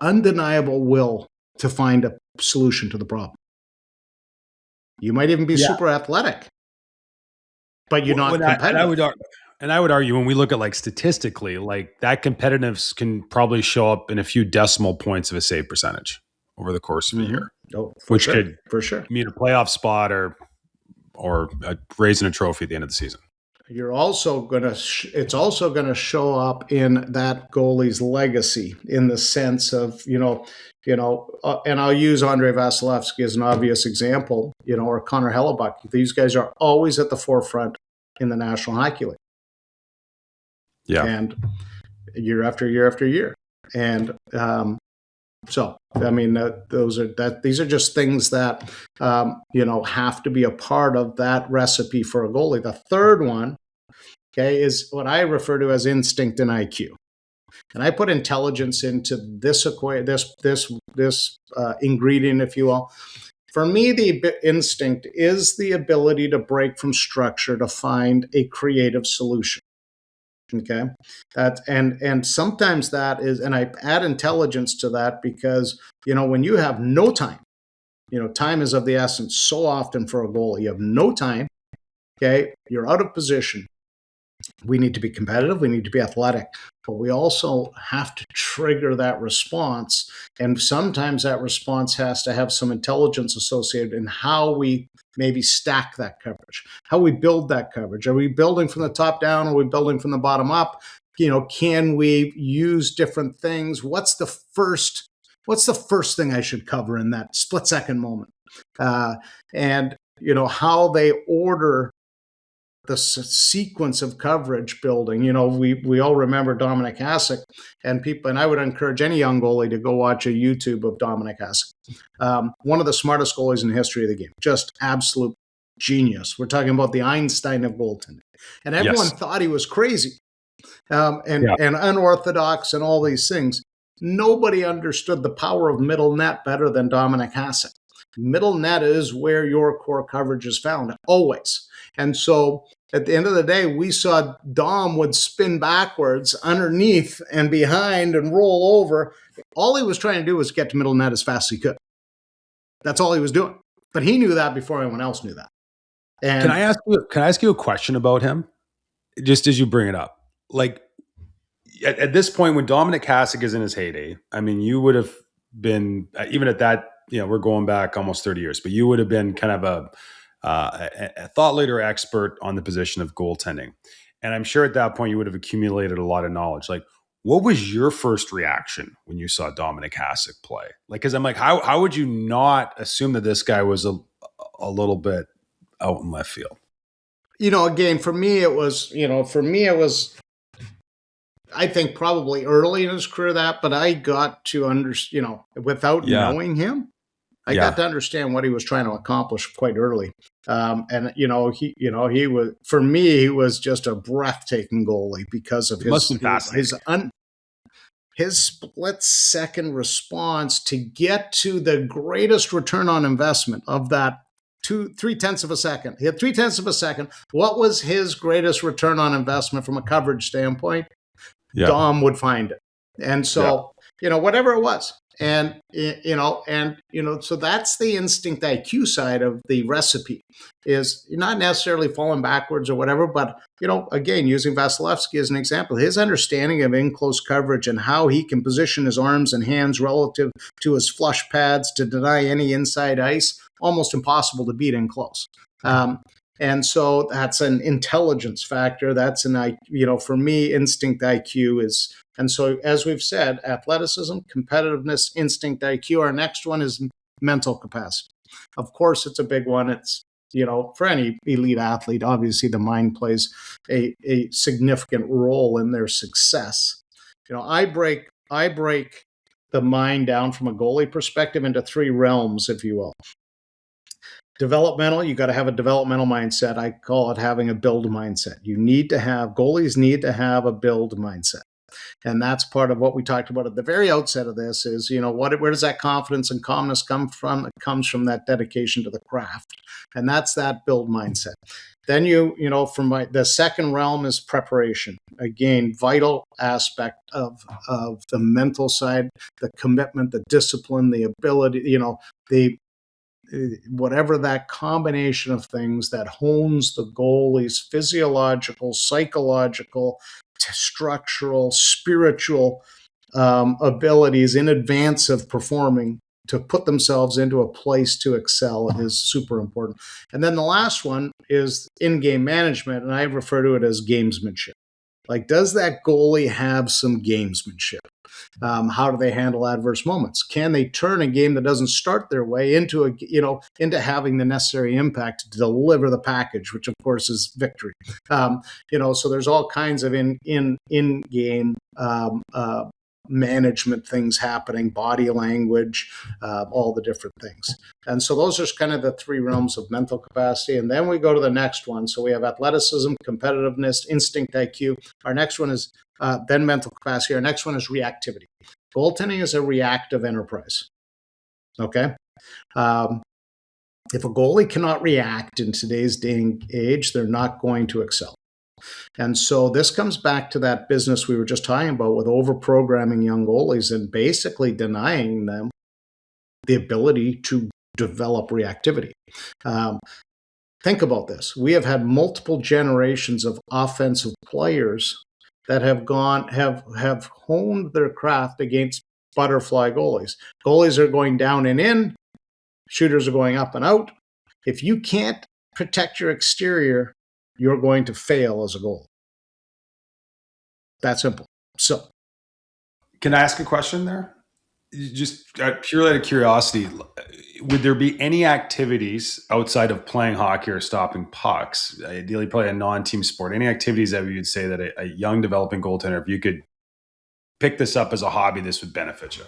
undeniable will to find a solution to the problem. You might even be super athletic, but you're not competitive. And I would argue when we look at statistically, that competitiveness can probably show up in a few decimal points of a save percentage over the course of a year, which could mean a playoff spot or raising a trophy at the end of the season. You're also going to it's also going to show up in that goalie's legacy, in the sense of and I'll use Andrei Vasilevsky as an obvious example, or Connor Hellebuck. These guys are always at the forefront in the National Hockey League. Yeah. And year after year after year. And so, I mean, these are just things that, have to be a part of that recipe for a goalie. The third one, is what I refer to as instinct and IQ. And I put intelligence into this ingredient, if you will. For me, the instinct is the ability to break from structure to find a creative solution. Okay, and sometimes that is, and I add intelligence to that because, when you have no time, time is of the essence so often for a goalie. You have no time. Okay, you're out of position. We need to be competitive. We need to be athletic, but we also have to trigger that response. And sometimes that response has to have some intelligence associated in how we maybe stack that coverage, how we build that coverage. Are we building from the top down? Or are we building from the bottom up? Can we use different things? What's the first thing I should cover in that split second moment? And how they order the sequence of coverage building. We all remember Dominik Hasek, and I would encourage any young goalie to go watch a YouTube of Dominik Hasek. One of the smartest goalies in the history of the game, just absolute genius. We're talking about the Einstein of goaltending, and everyone thought he was crazy and unorthodox and all these things. Nobody understood the power of middle net better than Dominik Hasek. Middle net is where your core coverage is found, always. And so at the end of the day, we saw Dom would spin backwards underneath and behind and roll over. All he was trying to do was get to middle net as fast as he could. That's all he was doing. But he knew that before anyone else knew that. And can I ask you a question about him? Just as you bring it up. At this point, when Dominik Hasek is in his heyday, I mean, you would have been, even at that, we're going back almost 30 years, but you would have been kind of a thought leader expert on the position of goaltending. And I'm sure at that point you would have accumulated a lot of knowledge. What was your first reaction when you saw Dominik Hasek play? Because I'm how would you not assume that this guy was a little bit out in left field? Again, for me it was, I think probably early in his career but I got to understand, without knowing him, I got to understand what he was trying to accomplish quite early. And he was, for me, he was just a breathtaking goalie because of his split second response to get to the greatest return on investment of that 3/10 of a second. He had 3/10 of a second. What was his greatest return on investment from a coverage standpoint? Yeah. Dom would find it. And so, whatever it was. And, so that's the instinct IQ side of the recipe, is you're not necessarily falling backwards or whatever, but, again, using Vasilevsky as an example, his understanding of in-close coverage and how he can position his arms and hands relative to his flush pads to deny any inside ice, almost impossible to beat in close. And so that's an intelligence factor. That's for me, instinct IQ is. And so, as we've said, athleticism, competitiveness, instinct IQ. Our next one is mental capacity. Of course, it's a big one. It's, for any elite athlete, obviously the mind plays a significant role in their success. I break the mind down from a goalie perspective into three realms, if you will. Developmental, you got to have a developmental mindset. I call it having a build mindset. Goalies need to have a build mindset. And that's part of what we talked about at the very outset of this is, where does that confidence and calmness come from? It comes from that dedication to the craft. And that's that build mindset. Then the second realm is preparation. Again, vital aspect of the mental side, the commitment, the discipline, the ability, whatever that combination of things that hones the goalie's physiological, psychological, structural, spiritual abilities in advance of performing to put themselves into a place to excel is super important. And then the last one is in-game management, and I refer to it as gamesmanship. Like, does that goalie have some gamesmanship? How do they handle adverse moments? Can they turn a game that doesn't start their way into having the necessary impact to deliver the package, which of course is victory? So there's all kinds of in-game management things happening, body language, all the different things. And so those are kind of the three realms of mental capacity. And then we go to the next one. So we have athleticism, competitiveness, instinct, IQ. Our next one is then mental capacity. Our next one is reactivity. Goaltending is a reactive enterprise. Okay. If a goalie cannot react in today's day and age, they're not going to excel. And so this comes back to that business we were just talking about with over-programming young goalies and basically denying them the ability to develop reactivity. Think about this. We have had multiple generations of offensive players that have honed their craft against butterfly goalies. Goalies are going down and in. Shooters are going up and out. If you can't protect your exterior, you're going to fail as a goalie. That simple. So, can I ask a question there? Just purely out of curiosity, would there be any activities outside of playing hockey or stopping pucks, ideally probably a non-team sport, any activities that we would say that a young developing goaltender, if you could pick this up as a hobby, this would benefit you?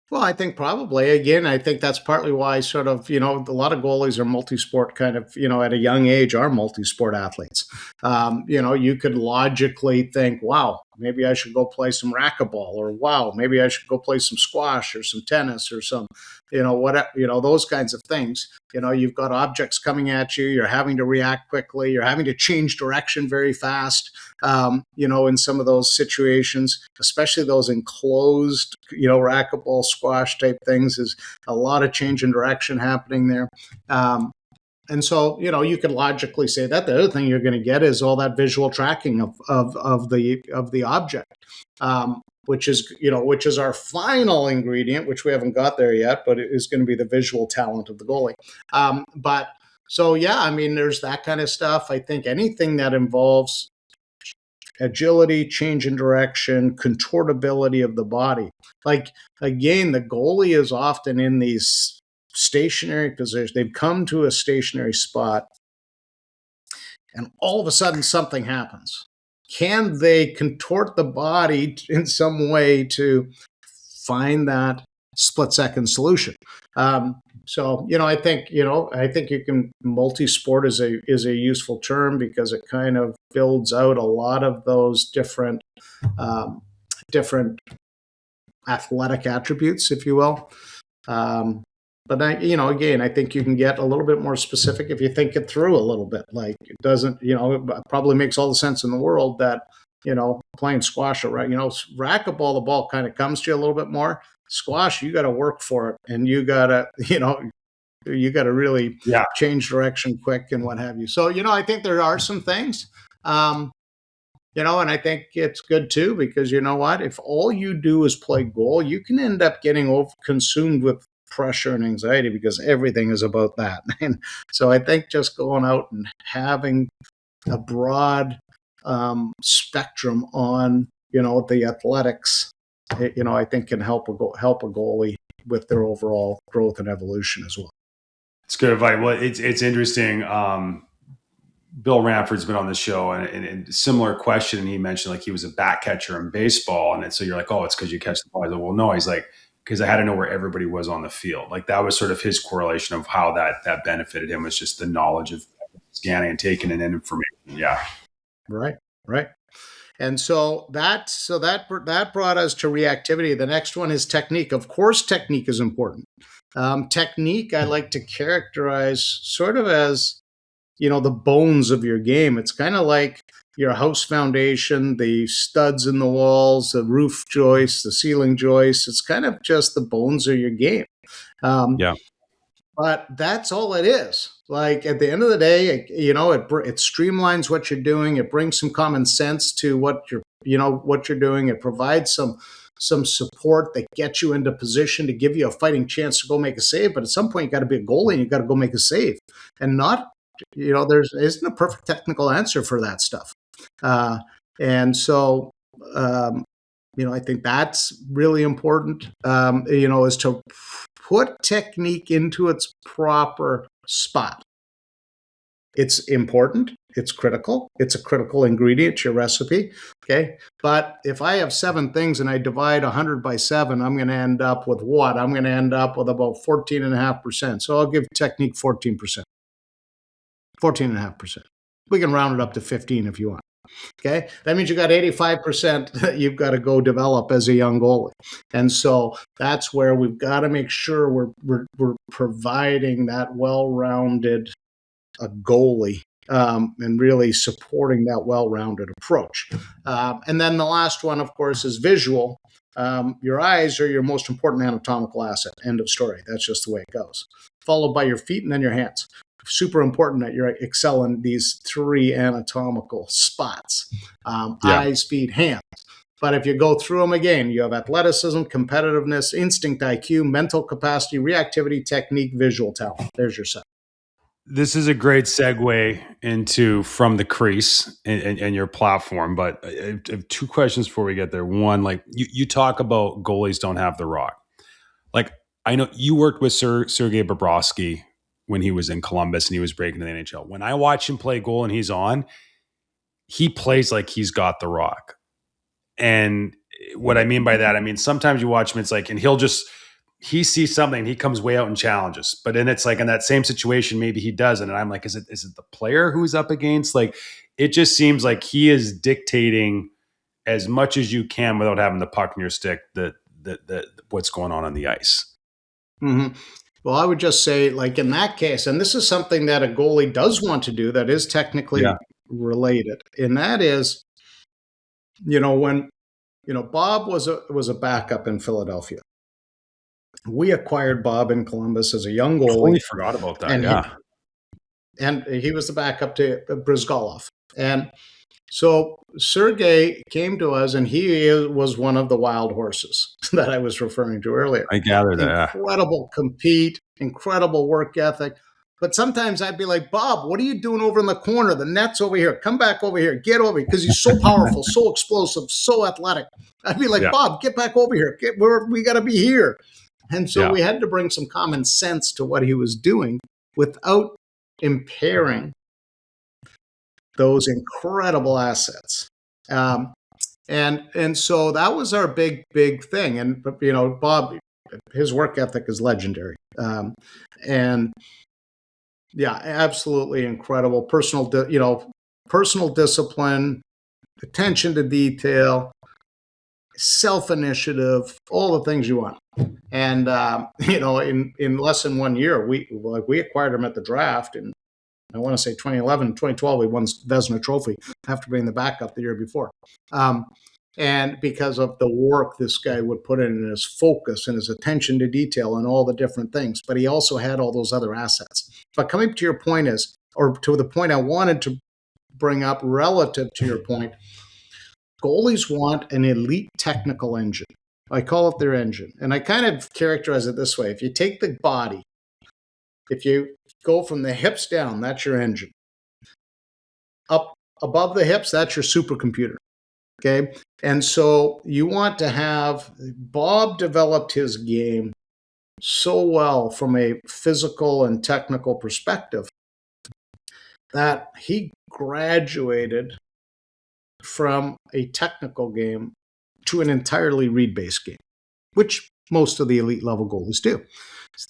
Well, I think probably. Again, I think that's partly why sort of, a lot of goalies are multi-sport kind of, at a young age are multi-sport athletes. You could logically think, wow, maybe I should go play some racquetball, or wow, maybe I should go play some squash or some tennis or some, those kinds of things. You've got objects coming at you. You're having to react quickly. You're having to change direction very fast. In some of those situations, especially those enclosed, racquetball, squash type things, is a lot of change in direction happening there. And so, you could logically say that. The other thing you're going to get is all that visual tracking of the object, which is our final ingredient, which we haven't got there yet, but it is going to be the visual talent of the goalie. There's that kind of stuff. I think anything that involves agility, change in direction, contortability of the body. Like, again, the goalie is often in these stationary positions. They've come to a stationary spot, and all of a sudden something happens. Can they contort the body in some way to find that split-second solution? I think you can multi-sport is a useful term because it kind of builds out a lot of those different athletic attributes, if you will. But I think you can get a little bit more specific if you think it through a little bit. Like, it doesn't, it probably makes all the sense in the world that, playing squash or, racquetball, the ball kind of comes to you a little bit more. Squash, you got to work for it, and you got to, really change direction quick and what have you. So, I think there are some things, and I think it's good too, because you know what? If all you do is play goal, you can end up getting consumed with pressure and anxiety because everything is about that. And so I think just going out and having a broad spectrum on, the athletics, I think can help a goalie with their overall growth and evolution as well. It's good advice. Well, it's interesting. Bill Ranford's been on the show, and similar question, and he mentioned like he was a back catcher in baseball, and so you're like, oh, it's because you catch the ball. I said, well, no, he's like, because I had to know where everybody was on the field. Like that was sort of his correlation of how that benefited him, was just the knowledge of scanning and taking in information. Yeah, Right. And so that brought us to reactivity. The next one is technique. Of course, technique is important. Technique I like to characterize sort of as, the bones of your game. It's kind of like your house foundation, the studs in the walls, the roof joists, the ceiling joists. It's kind of just the bones of your game. yeah. But that's all it is. Like at the end of the day, it streamlines what you're doing. It brings some common sense to what you're doing. It provides some support that gets you into position to give you a fighting chance to go make a save. But at some point, you got to be a goalie and you got to go make a save, and not, there isn't a perfect technical answer for that stuff. And so, I think that's really important. Is to put technique into its proper spot. It's important. It's critical. It's a critical ingredient to your recipe. Okay. But if I have 7 things and I divide 100 by 7, I'm going to end up with what? I'm going to end up with about 14.5%. So I'll give technique 14%. 14.5%. We can round it up to 15 if you want. Okay, that means you got 85% that you've got to go develop as a young goalie, and so that's where we've got to make sure we're providing that well-rounded goalie, and really supporting that well-rounded approach. And then the last one, of course, is visual. Your eyes are your most important anatomical asset. End of story. That's just the way it goes. Followed by your feet and then your hands. Super important that you excel in these 3 anatomical spots: eyes, feet, hands. But if you go through them again, you have athleticism, competitiveness, instinct, IQ, mental capacity, reactivity, technique, visual talent. There's your set. This is a great segue into from the Crease and your platform. But I have 2 questions before we get there. One, like you talk about goalies don't have the rock. Like I know you worked with Sergei Bobrovsky when he was in Columbus and he was breaking to the NHL. When I watch him play goal and he's on, he plays like he's got the rock. And what I mean by that, I mean, sometimes you watch him, it's like, and he sees something, he comes way out and challenges. But then it's like in that same situation, maybe he doesn't. And I'm like, is it the player who's up against? Like, it just seems like he is dictating as much as you can without having the puck in your stick, the what's going on the ice. Mm-hmm. Well, I would just say, like in that case, and this is something that a goalie does want to do that is technically related, and that is, when Bob was a backup in Philadelphia. We acquired Bob in Columbus as a young goalie. Totally forgot about that. And he was the backup to Brizgalov, and so Sergei came to us, and he was one of the wild horses that I was referring to earlier. I gather that. Incredible compete, incredible work ethic. But sometimes I'd be like, Bob, what are you doing over in the corner? The net's over here. Come back over here. Get over here. Because he's so powerful, so explosive, so athletic. I'd be like, Bob, get back over here. We got to be here. And so we had to bring some common sense to what he was doing without impairing those incredible assets. And so that was our big thing. And, Bob, his work ethic is legendary. And yeah, absolutely incredible. Personal discipline, attention to detail, self-initiative, all the things you want. And, in less than 1 year, we acquired him at the draft, and I want to say 2011, 2012, we won Vezina Trophy after being the backup the year before. And because of the work this guy would put in and his focus and his attention to detail and all the different things. But he also had all those other assets. But coming to your point to the point I wanted to bring up relative to your point, goalies want an elite technical engine. I call it their engine. And I kind of characterize it this way. If you take the body, if you go from the hips down, that's your engine. Up above the hips, that's your supercomputer. Okay. And so you want to have, Bob developed his game so well from a physical and technical perspective that he graduated from a technical game to an entirely read-based game, which most of the elite level goalies do. So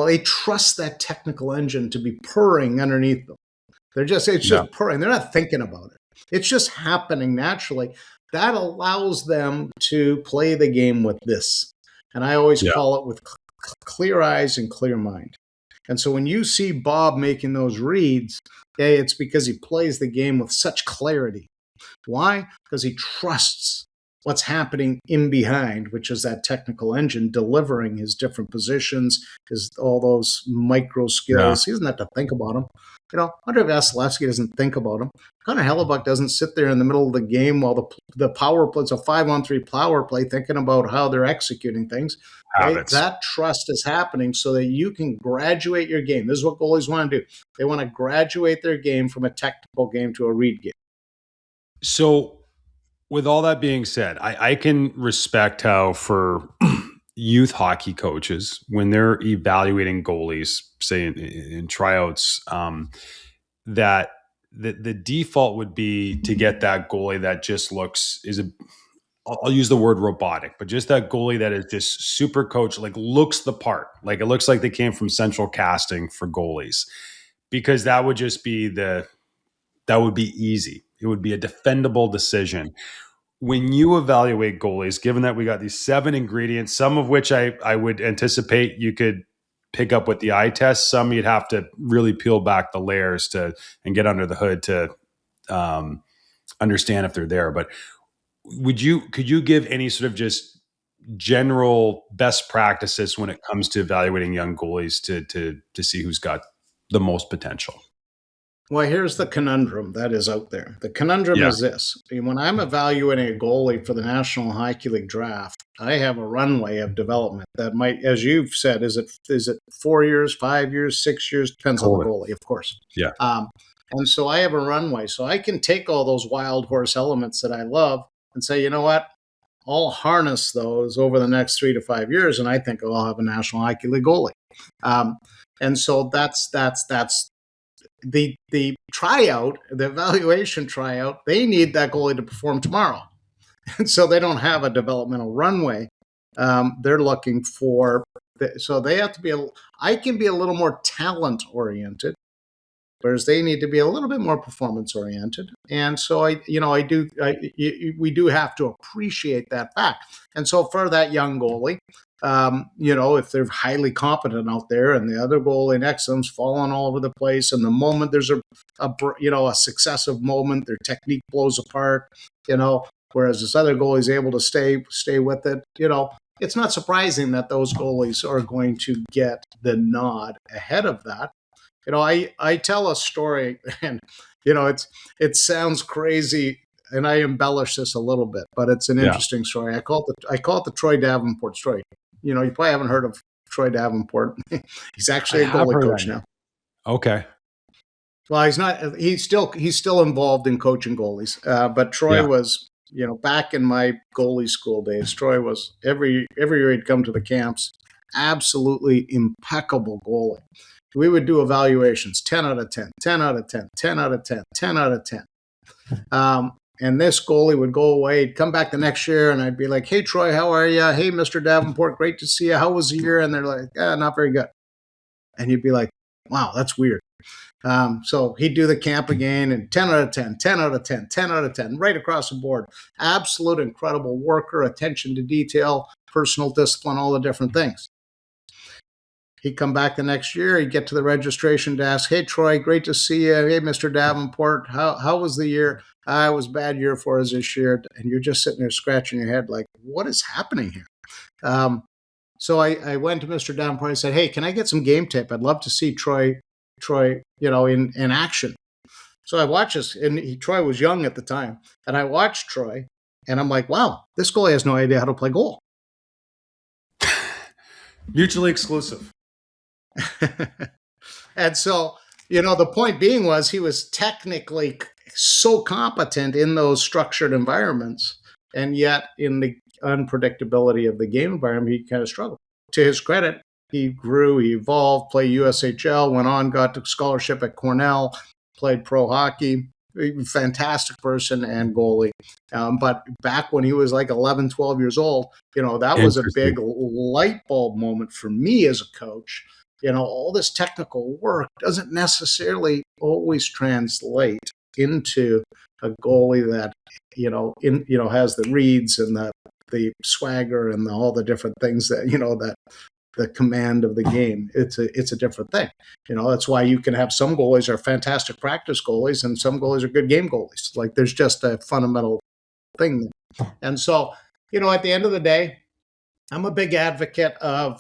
they trust that technical engine to be purring underneath them. It's just purring. They're not thinking about it. It's just happening naturally. That allows them to play the game with this. And I always call it with clear eyes and clear mind. And so when you see Bob making those reads, it's because he plays the game with such clarity. Why? Because he trusts what's happening in behind, which is that technical engine delivering his different positions, all those micro skills. He doesn't have to think about them. Andre Vasilevsky doesn't think about them. Connor Hellebuck doesn't sit there in the middle of the game while the power play, it's a 5-on-3 power play, thinking about how they're executing things. Right? That trust is happening so that you can graduate your game. This is what goalies want to do. They want to graduate their game from a technical game to a read game. So with all that being said, I can respect how for youth hockey coaches, when they're evaluating goalies, say in tryouts, that the default would be to get that goalie that just I'll use the word robotic, but just that goalie that is just super coached, like looks the part. Like it looks like they came from central casting for goalies, because that would just be that would be easy. It would be a defendable decision. When you evaluate goalies, given that we got these 7 ingredients, some of which I would anticipate you could pick up with the eye test, some you'd have to really peel back the layers and get under the hood to understand if they're there. But could you give any sort of just general best practices when it comes to evaluating young goalies to see who's got the most potential? Well, here's the conundrum that is out there. The conundrum is this. When I'm evaluating a goalie for the National Hockey League draft, I have a runway of development that might, as you've said, is it 4 years, 5 years, 6 years? Depends on the goalie, of course. Yeah. And so I have a runway. So I can take all those wild horse elements that I love and say, you know what? I'll harness those over the next 3 to 5 years, and I think I'll have a National Hockey League goalie. And so that's the tryout, the evaluation tryout. They need that goalie to perform tomorrow, and so they don't have a developmental runway. They're looking for, so they have to be. I can be a little more talent oriented, whereas they need to be a little bit more performance oriented. And so we do have to appreciate that fact. And so for that young goalie, if they're highly competent out there and the other goalie next to them's falling all over the place, and the moment there's a successive moment, their technique blows apart, whereas this other goalie is able to stay with it, it's not surprising that those goalies are going to get the nod ahead of that. I tell a story, and it sounds crazy, and I embellish this a little bit, but it's an interesting story. I call it the Troy Davenport story. You probably haven't heard of Troy Davenport. He's actually a goalie coach now. Okay. Well, he's not. He's still involved in coaching goalies. But Troy was, back in my goalie school days. Troy was every year he'd come to the camps. Absolutely impeccable goalie. We would do evaluations, 10 out of 10, 10 out of 10, 10 out of 10, 10 out of 10. And this goalie would go away, he'd come back the next year, and I'd be like, hey, Troy, how are you? Hey, Mr. Davenport, great to see you. How was the year? And they're like, not very good. And you'd be like, wow, that's weird. So he'd do the camp again, and 10 out of 10, 10 out of 10, 10 out of 10, right across the board. Absolute incredible worker, attention to detail, personal discipline, all the different things. He'd come back the next year. He'd get to the registration desk. Hey, Troy, great to see you. Hey, Mr. Davenport, how was the year? It was a bad year for us this year. And you're just sitting there scratching your head like, what is happening here? So I went to Mr. Davenport. I said, hey, can I get some game tape? I'd love to see Troy, in action. So I watched this, and Troy was young at the time. And I watched Troy, and I'm like, wow, this goalie has no idea how to play goal. Mutually exclusive. And so, the point being was he was technically so competent in those structured environments, and yet in the unpredictability of the game environment, he kind of struggled. To his credit, he grew, he evolved, played USHL, went on, got the scholarship at Cornell, played pro hockey, fantastic person and goalie. But back when he was like 11, 12 years old, that was a Interesting. big light bulb moment for me as a coach. All this technical work doesn't necessarily always translate into a goalie that, has the reads and the swagger and all the different things that, that the command of the game. It's a different thing. That's why you can have some goalies are fantastic practice goalies and some goalies are good game goalies. Like there's just a fundamental thing. And so, at the end of the day, I'm a big advocate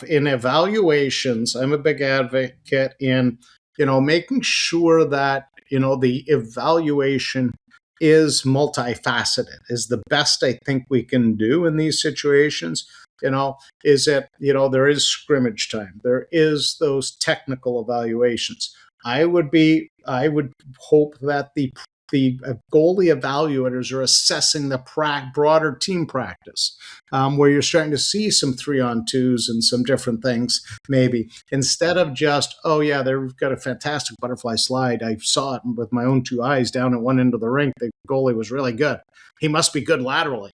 in evaluations. I'm a big advocate in, making sure that, the evaluation is multifaceted, is the best I think we can do in these situations. Is that, there is scrimmage time. There is those technical evaluations. I would hope that the goalie evaluators are assessing the broader team practice, where you're starting to see some 3-on-2s and some different things, maybe, instead of just, oh, yeah, they've got a fantastic butterfly slide. I saw it with my own 2 eyes down at one end of the rink. The goalie was really good. He must be good laterally.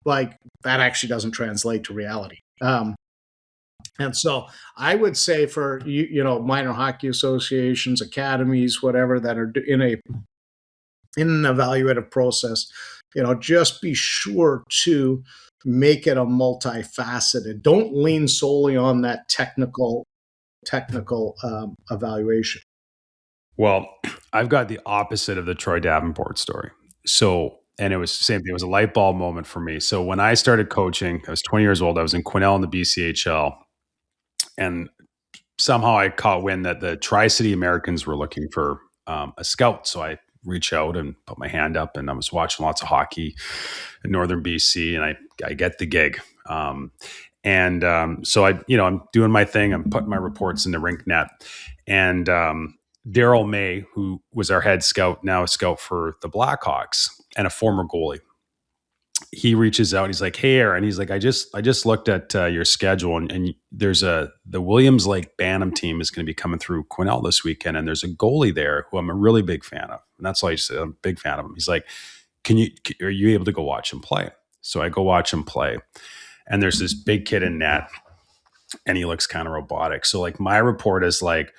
Like that actually doesn't translate to reality. And so I would say for, minor hockey associations, academies, whatever, that are in an evaluative process, just be sure to make it a multifaceted. Don't lean solely on that technical evaluation. Well, I've got the opposite of the Troy Davenport story. So, and it was the same thing. It was a light bulb moment for me. So when I started coaching, I was 20 years old. I was in Quesnel in the BCHL. And somehow I caught wind that the Tri-City Americans were looking for a scout. So I reached out and put my hand up, and I was watching lots of hockey in Northern BC, and I get the gig. So I'm doing my thing. I'm putting my reports in the rink net, and Daryl May, who was our head scout, now a scout for the Blackhawks and a former goalie, he reaches out. He's like, "Hey, Aaron." He's like, "I just looked at your schedule, and there's the Williams Lake Bantam team is going to be coming through Quesnel this weekend, and there's a goalie there who I'm a really big fan of." And that's all he said. I'm a big fan of him. He's like, are you able to go watch him play? So I go watch him play, and there's this big kid in net, and he looks kind of robotic. So like my report is like,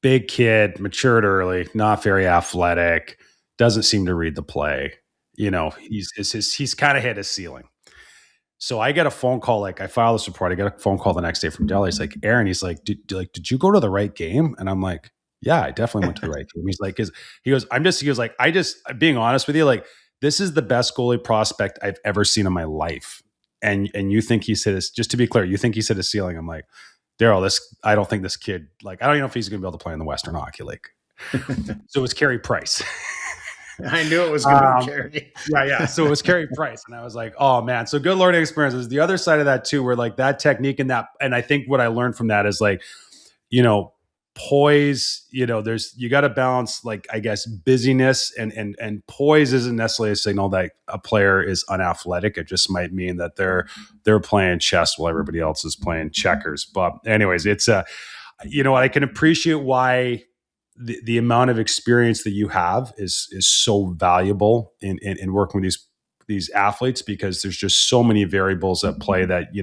big kid, matured early, not very athletic, doesn't seem to read the play. He's kind of hit his ceiling. So I get a phone call, like I file this report. I get a phone call the next day from Dell. He's like, "Aaron," he's like, did you go to the right game? And I'm like, "Yeah, I definitely went to the right game." He's like, he goes, being honest with you, like, this is the best goalie prospect I've ever seen in my life. And you think he's hit his, just to be clear, you think he's hit his ceiling? I'm like, Daryl, I don't think this kid, like, I don't even know if he's going to be able to play in the Western Hockey League. So it was Carey Price. I knew it was going to be Carey. Yeah. So it was Carey Price. And I was like, oh man. So good learning experiences. The other side of that too, where like that technique and I think what I learned from that is like, poise, you got to balance, like, I guess, busyness and poise isn't necessarily a signal that a player is unathletic. It just might mean that they're playing chess while everybody else is playing checkers. But anyways, it's I can appreciate why the amount of experience that you have is so valuable in working with these athletes, because there's just so many variables at play that, you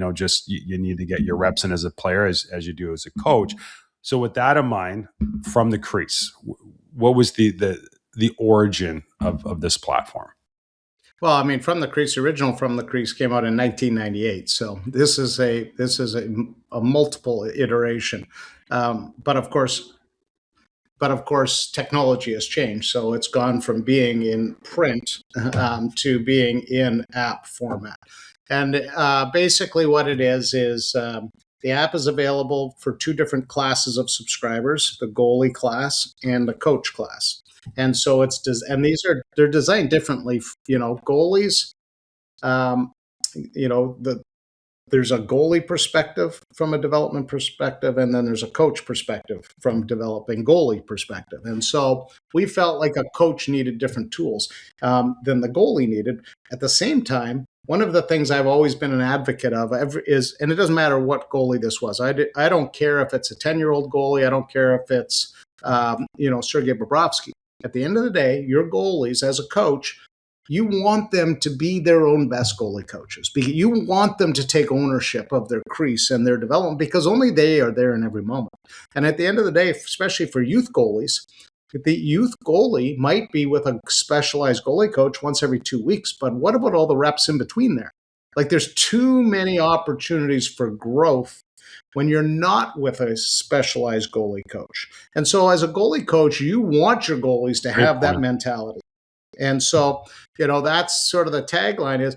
need to get your reps in as a player as you do as a coach. So with that in mind, from the Crease, what was the origin of this platform? Well, I mean, original From the Crease came out in 1998. So this is a multiple iteration. But of course, technology has changed. So it's gone from being in print to being in app format. And basically what it is the app is available for 2 different classes of subscribers, the goalie class and the coach class. And so they're designed differently. Goalies, there's a goalie perspective from a development perspective, and then there's a coach perspective from developing goalie perspective. And so we felt like a coach needed different tools than the goalie needed. At the same time, one of the things I've always been an advocate of is, and it doesn't matter what goalie this was. I don't care if it's a 10-year-old goalie. I don't care if it's Sergei Bobrovsky. At the end of the day, your goalies as a coach, you want them to be their own best goalie coaches. You want them to take ownership of their crease and their development because only they are there in every moment. And at the end of the day, especially for youth goalies, the youth goalie might be with a specialized goalie coach once every 2 weeks, but what about all the reps in between there? Like there's too many opportunities for growth when you're not with a specialized goalie coach. And so as a goalie coach, you want your goalies to have that mentality. And so, that's sort of the tagline is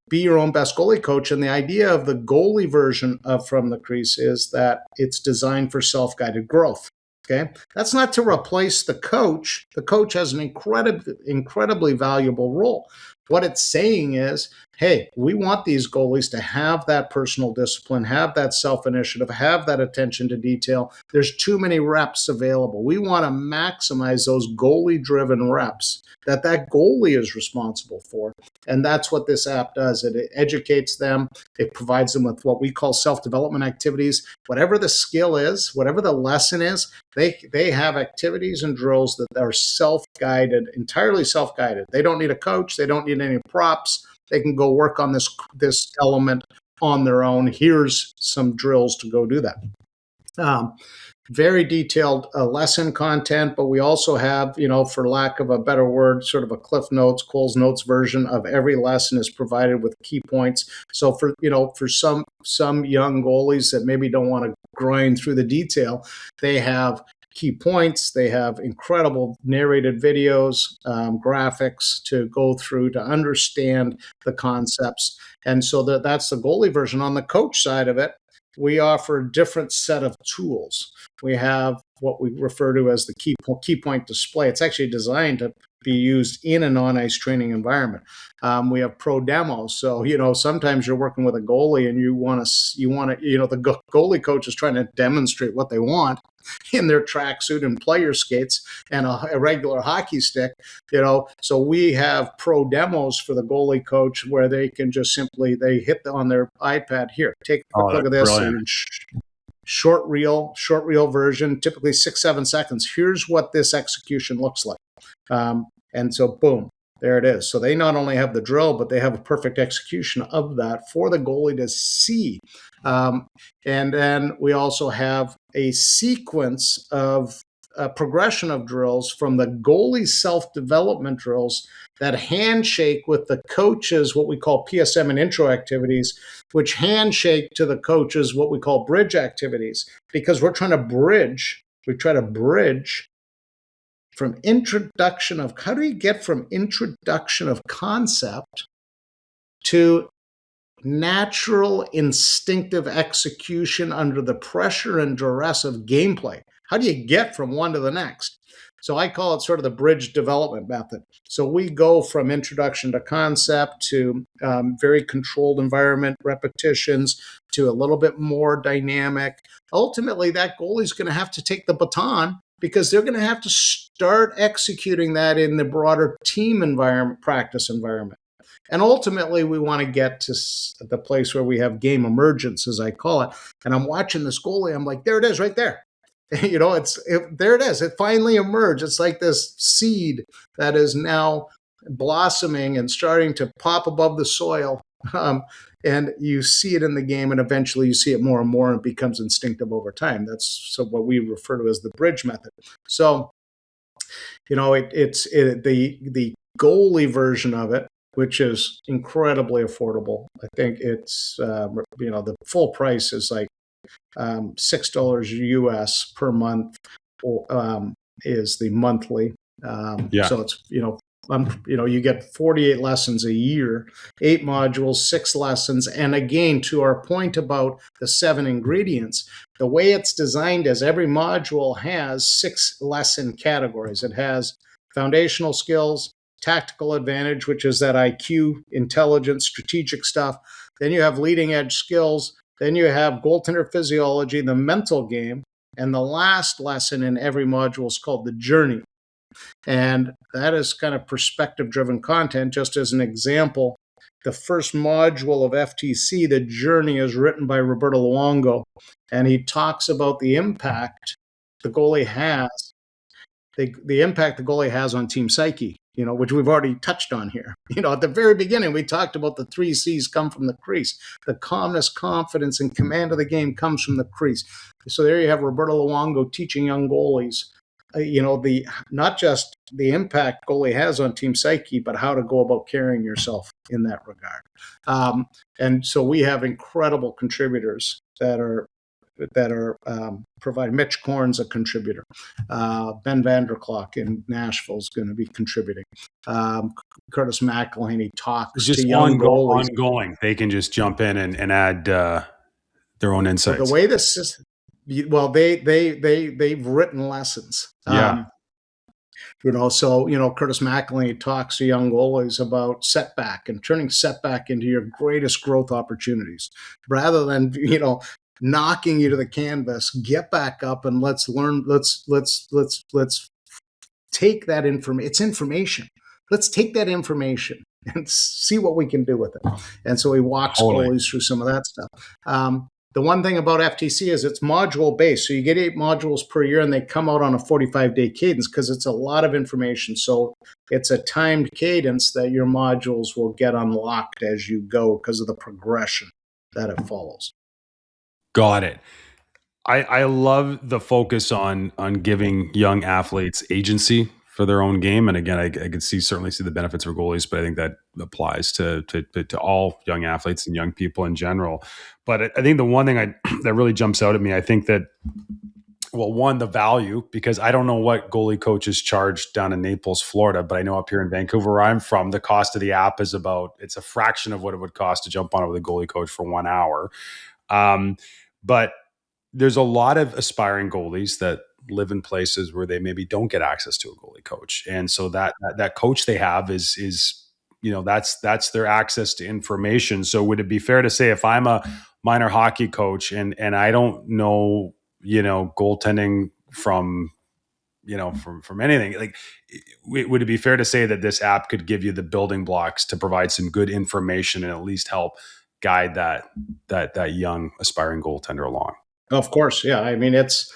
be your own best goalie coach. And the idea of the goalie version of From the Crease is that it's designed for self-guided growth. Okay. That's not to replace the coach. The coach has an incredibly valuable role. What it's saying is, hey, we want these goalies to have that personal discipline, have that self-initiative, have that attention to detail. There's too many reps available. We want to maximize those goalie-driven reps that goalie is responsible for. And that's what this app does. It educates them. It provides them with what we call self-development activities. Whatever the skill is, whatever the lesson is, they have activities and drills that are self-guided, entirely self-guided. They don't need a coach. They don't need any props. They can go work on this element on their own. Here's some drills to go do that. Very detailed lesson content, but we also have, for lack of a better word, sort of a Cole's Notes version of every lesson is provided with key points. So for some young goalies that maybe don't want to grind through the detail, they have key points. They have incredible narrated videos, graphics to go through to understand the concepts. And so that's the goalie version. On the coach side of it, we offer a different set of tools. We have what we refer to as the key point display. It's actually designed to be used in a non-ice training environment. We have pro demos. So, sometimes you're working with a goalie and you want to, the goalie coach is trying to demonstrate what they want in their tracksuit and player skates and a regular hockey stick, So we have pro demos for the goalie coach where they can just they hit on their iPad, here, take a quick look at this. Short reel version, typically 6-7 seconds. Here's what this execution looks like. And so, boom, there it is. So they not only have the drill, but they have a perfect execution of that for the goalie to see. And then we also have a sequence of a progression of drills from the goalie self-development drills that handshake with the coaches, what we call PSM and intro activities, which handshake to the coaches, what we call bridge activities, because we try to bridge from introduction of, how do you get from introduction of concept to natural instinctive execution under the pressure and duress of gameplay? How do you get from one to the next? So I call it sort of the bridge development method. So we go from introduction to concept to very controlled environment repetitions to a little bit more dynamic. Ultimately, that goalie is going to have to take the baton because they're going to have to start executing that in the broader team environment, practice environment. And ultimately, we want to get to the place where we have game emergence, as I call it. And I'm watching this goalie. I'm like, there it is right there. There it is. It finally emerged. It's like this seed that is now blossoming and starting to pop above the soil. And you see it in the game, and eventually you see it more and more, and it becomes instinctive over time. That's what we refer to as the bridge method. So, it's the goalie version of it, which is incredibly affordable. I think it's the full price is like $6 US per month, is the monthly. So it's you get 48 lessons a year, 8 modules, 6 lessons, and again, to our point about the 7 ingredients, the way it's designed is every module has 6 lesson categories. It has foundational skills, tactical advantage, which is that IQ, intelligence, strategic stuff. Then you have leading edge skills. Then you have goaltender physiology, the mental game, and the last lesson in every module is called the journey. And that is kind of perspective-driven content. Just as an example, the first module of FTC, the journey, is written by Roberto Luongo, and he talks about the impact the goalie has the impact the goalie has on team psyche, which we've already touched on here. At the very beginning, we talked about the 3 C's come from the crease. The calmness, confidence, and command of the game comes from the crease. So there you have Roberto Luongo teaching young goalies, not just the impact goalie has on team psyche, but how to go about carrying yourself in that regard. And so we have incredible contributors that are providing. Mitch Korn's a contributor. Ben Vanderklok in Nashville is going to be contributing. Curtis McElhaney talks just to young goalies. Ongoing. They can just jump in and add their own insights. So the way this is, they've written lessons. Yeah. Curtis McElhaney talks to young goalies about setback and turning setback into your greatest growth opportunities, rather than knocking you to the canvas. Get back up and let's learn. Let's take that information. It's information. Let's take that information and see what we can do with it. And so he walks goalies through some of that stuff. The one thing about FTC is it's module based. So you get 8 modules per year and they come out on a 45-day cadence because it's a lot of information. So it's a timed cadence that your modules will get unlocked as you go because of the progression that it follows. Got it. I love the focus on giving young athletes agency for their own game. And again, I could certainly see the benefits for goalies, but I think that applies to all young athletes and young people in general. But I think the one thing that really jumps out at me, I think that, well, one, the value, because I don't know what goalie coaches charge down in Naples, Florida, but I know up here in Vancouver, where I'm from, the cost of the app is it's a fraction of what it would cost to jump on with a goalie coach for 1 hour. But there's a lot of aspiring goalies that live in places where they maybe don't get access to a goalie coach. And so that coach they have is that's their access to information. So would it be fair to say if I'm a minor hockey coach and I don't know, goaltending from anything, like, would it be fair to say that this app could give you the building blocks to provide some good information and at least help guide that young aspiring goaltender along? Of course, yeah. I mean, it's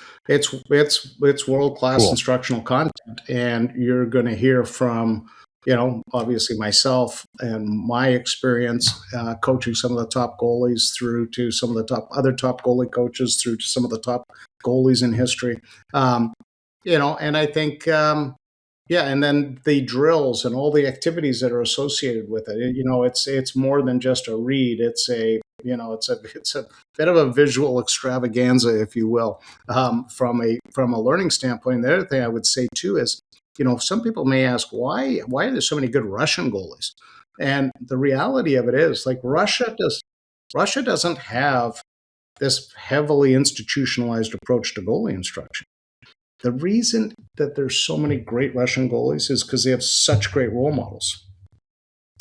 world-class instructional content, and you're going to hear from, obviously myself and my experience coaching some of the top goalies through to some of the other top goalie coaches through to some of the top goalies in history. And I think, and then the drills and all the activities that are associated with it. It's more than just a read. It's a bit of a visual extravaganza, if you will, from a learning standpoint. The other thing I would say too is, some people may ask why are there so many good Russian goalies, and the reality of it is, like, Russia doesn't have this heavily institutionalized approach to goalie instruction. The reason that there's so many great Russian goalies is because they have such great role models.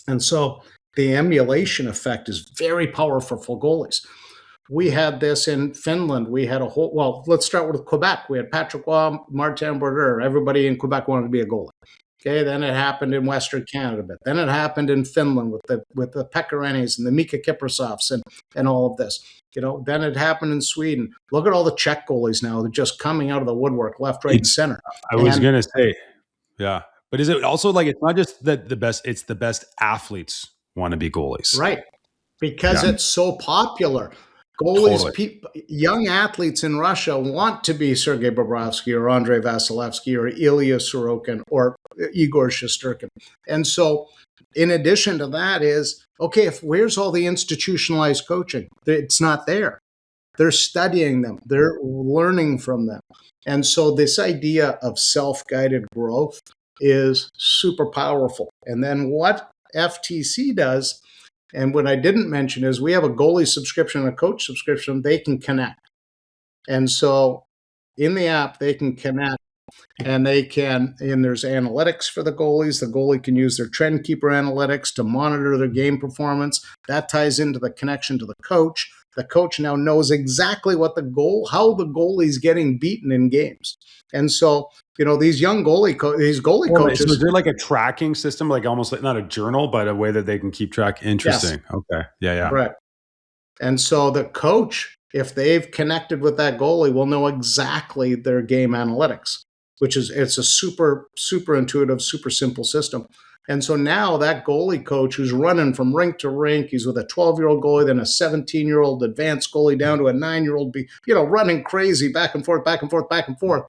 And so the emulation effect is very powerful for goalies. We had this in Finland. We had let's start with Quebec. We had Patrick Roy, Martin Brodeur. Everybody in Quebec wanted to be a goalie. Okay, then it happened in Western Canada a bit. Then it happened in Finland with the Pekkarenes and the Mika Kiprasovs and all of this. Then it happened in Sweden. Look at all the Czech goalies now. They're just coming out of the woodwork, left, right, and center. I was going to say, yeah. But is it also like, it's not just that it's the best athletes want to be goalies. Right. Because it's so popular. Goalies, Totally. Young athletes in Russia want to be Sergei Bobrovsky or Andrei Vasilevsky or Ilya Sorokin or Igor Shesterkin. And so in addition to that is, okay, where's all the institutionalized coaching? It's not there. They're studying them. They're learning from them. And so this idea of self-guided growth is super powerful. And then what FTC does, and what I didn't mention, is we have a goalie subscription and a coach subscription. They can connect. And so in the app, they can connect, and there's analytics for the goalies. The goalie can use their trend keeper analytics to monitor their game performance. That ties into the connection to the coach. The coach now knows exactly how the goalie's getting beaten in games. And so, these young coaches. So is there like a tracking system, like almost like not a journal, but a way that they can keep track? Interesting. Yes. Okay. Yeah. Right. And so the coach, if they've connected with that goalie, will know exactly their game analytics. it's a super, super intuitive, super simple system. And so now that goalie coach who's running from rink to rink, he's with a 12-year-old goalie, then a 17-year-old advanced goalie down to a 9-year-old, running crazy back and forth, back and forth, back and forth.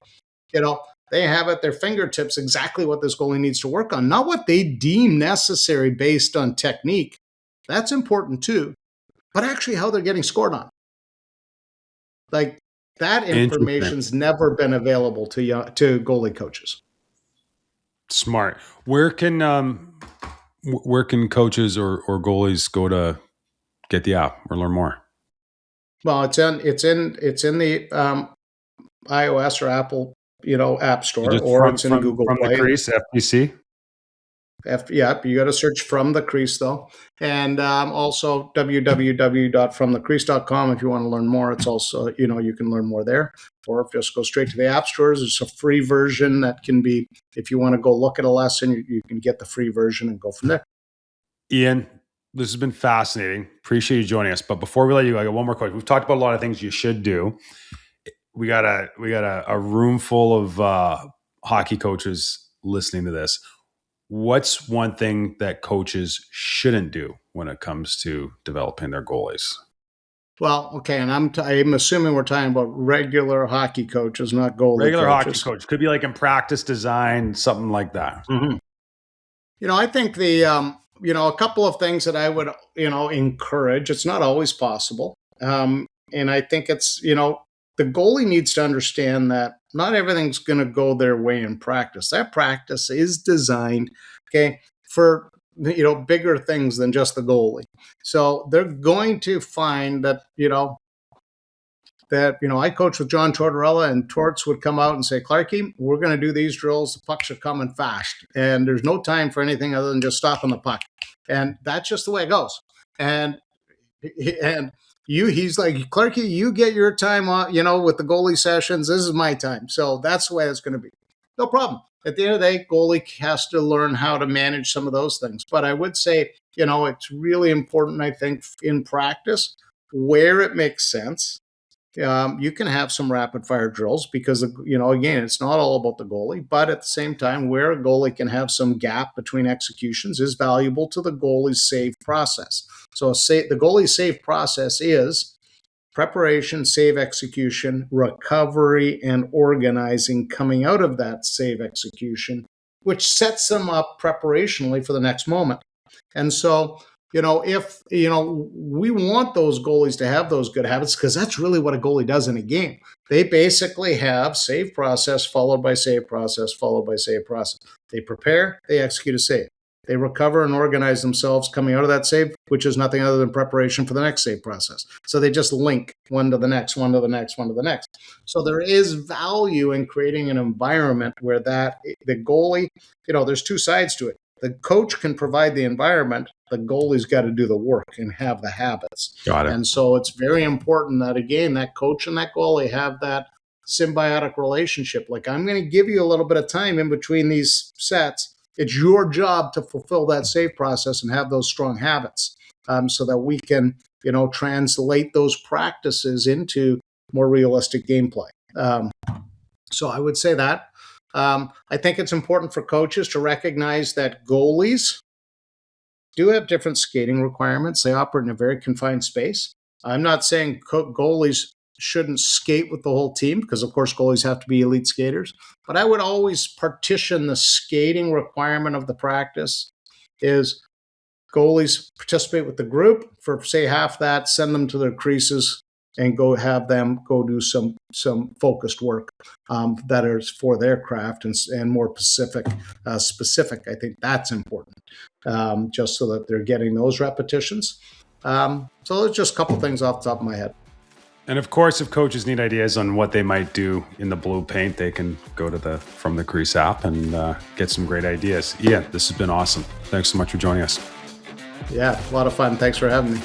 They have at their fingertips exactly what this goalie needs to work on, not what they deem necessary based on technique. That's important too, but actually how they're getting scored on. Like that information's never been available to goalie coaches. Smart. Where can coaches or goalies go to get the app or learn more? Well, it's in the iOS or Apple, app store, or it's in Google Play. From the Crease, FTC? You got to search From the Crease, though. And also www.fromthecrease.com if you want to learn more. It's also, you can learn more there. Or just go straight to the app stores. It's a free version that can be, if you want to go look at a lesson, you can get the free version and go from there. Ian, this has been fascinating. Appreciate you joining us. But before we let you go, I got one more question. We've talked about a lot of things you should do. We got a room full of hockey coaches listening to this. What's one thing that coaches shouldn't do when it comes to developing their goalies? Well, okay, and I'm assuming we're talking about regular hockey coaches, not goalie regular coaches. Hockey coach. Could be like in practice design, something like that. Mm-hmm. I think a couple of things that I would, encourage. It's not always possible. And I think it's, the goalie needs to understand that not everything's going to go their way in practice. That practice is designed, for, bigger things than just the goalie. So they're going to find that, I coached with John Tortorella, and Torts would come out and say, Clarkie, we're going to do these drills. The pucks are coming fast, and there's no time for anything other than just stopping the puck. And that's just the way it goes. And he's like, Clarkie, you get your time on, with the goalie sessions. This is my time. So that's the way it's going to be. No problem. At the end of the day, goalie has to learn how to manage some of those things. But I would say, it's really important, I think, in practice, where it makes sense. You can have some rapid fire drills because, again, it's not all about the goalie, but at the same time, where a goalie can have some gap between executions is valuable to the goalie's save process. So the goalie's save process is preparation, save execution, recovery, and organizing coming out of that save execution, which sets them up preparationally for the next moment. And so, if, we want those goalies to have those good habits, because that's really what a goalie does in a game. They basically have save process followed by save process, followed by save process. They prepare, they execute a save. They recover and organize themselves coming out of that save, which is nothing other than preparation for the next save process. So they just link one to the next, one to the next, one to the next. So there is value in creating an environment where the goalie, there's two sides to it. The coach can provide the environment. The goalie's got to do the work and have the habits. Got it. And so it's very important that, again, that coach and that goalie have that symbiotic relationship. Like, I'm going to give you a little bit of time in between these sets. It's your job to fulfill that save process and have those strong habits, so that we can, translate those practices into more realistic gameplay. So I would say that. I think it's important for coaches to recognize that goalies do have different skating requirements. They operate in a very confined space. I'm not saying goalies shouldn't skate with the whole team, because of course goalies have to be elite skaters, but I would always partition the skating requirement of the practice is goalies participate with the group for, say, half that, send them to their creases and have them go do some focused work that is for their craft and more specific. I think that's important, just so that they're getting those repetitions. So there's just a couple things off the top of my head. And of course, if coaches need ideas on what they might do in the blue paint, they can go to the From the Crease app and get some great ideas. Yeah, this has been awesome. Thanks so much for joining us. Yeah, a lot of fun. Thanks for having me.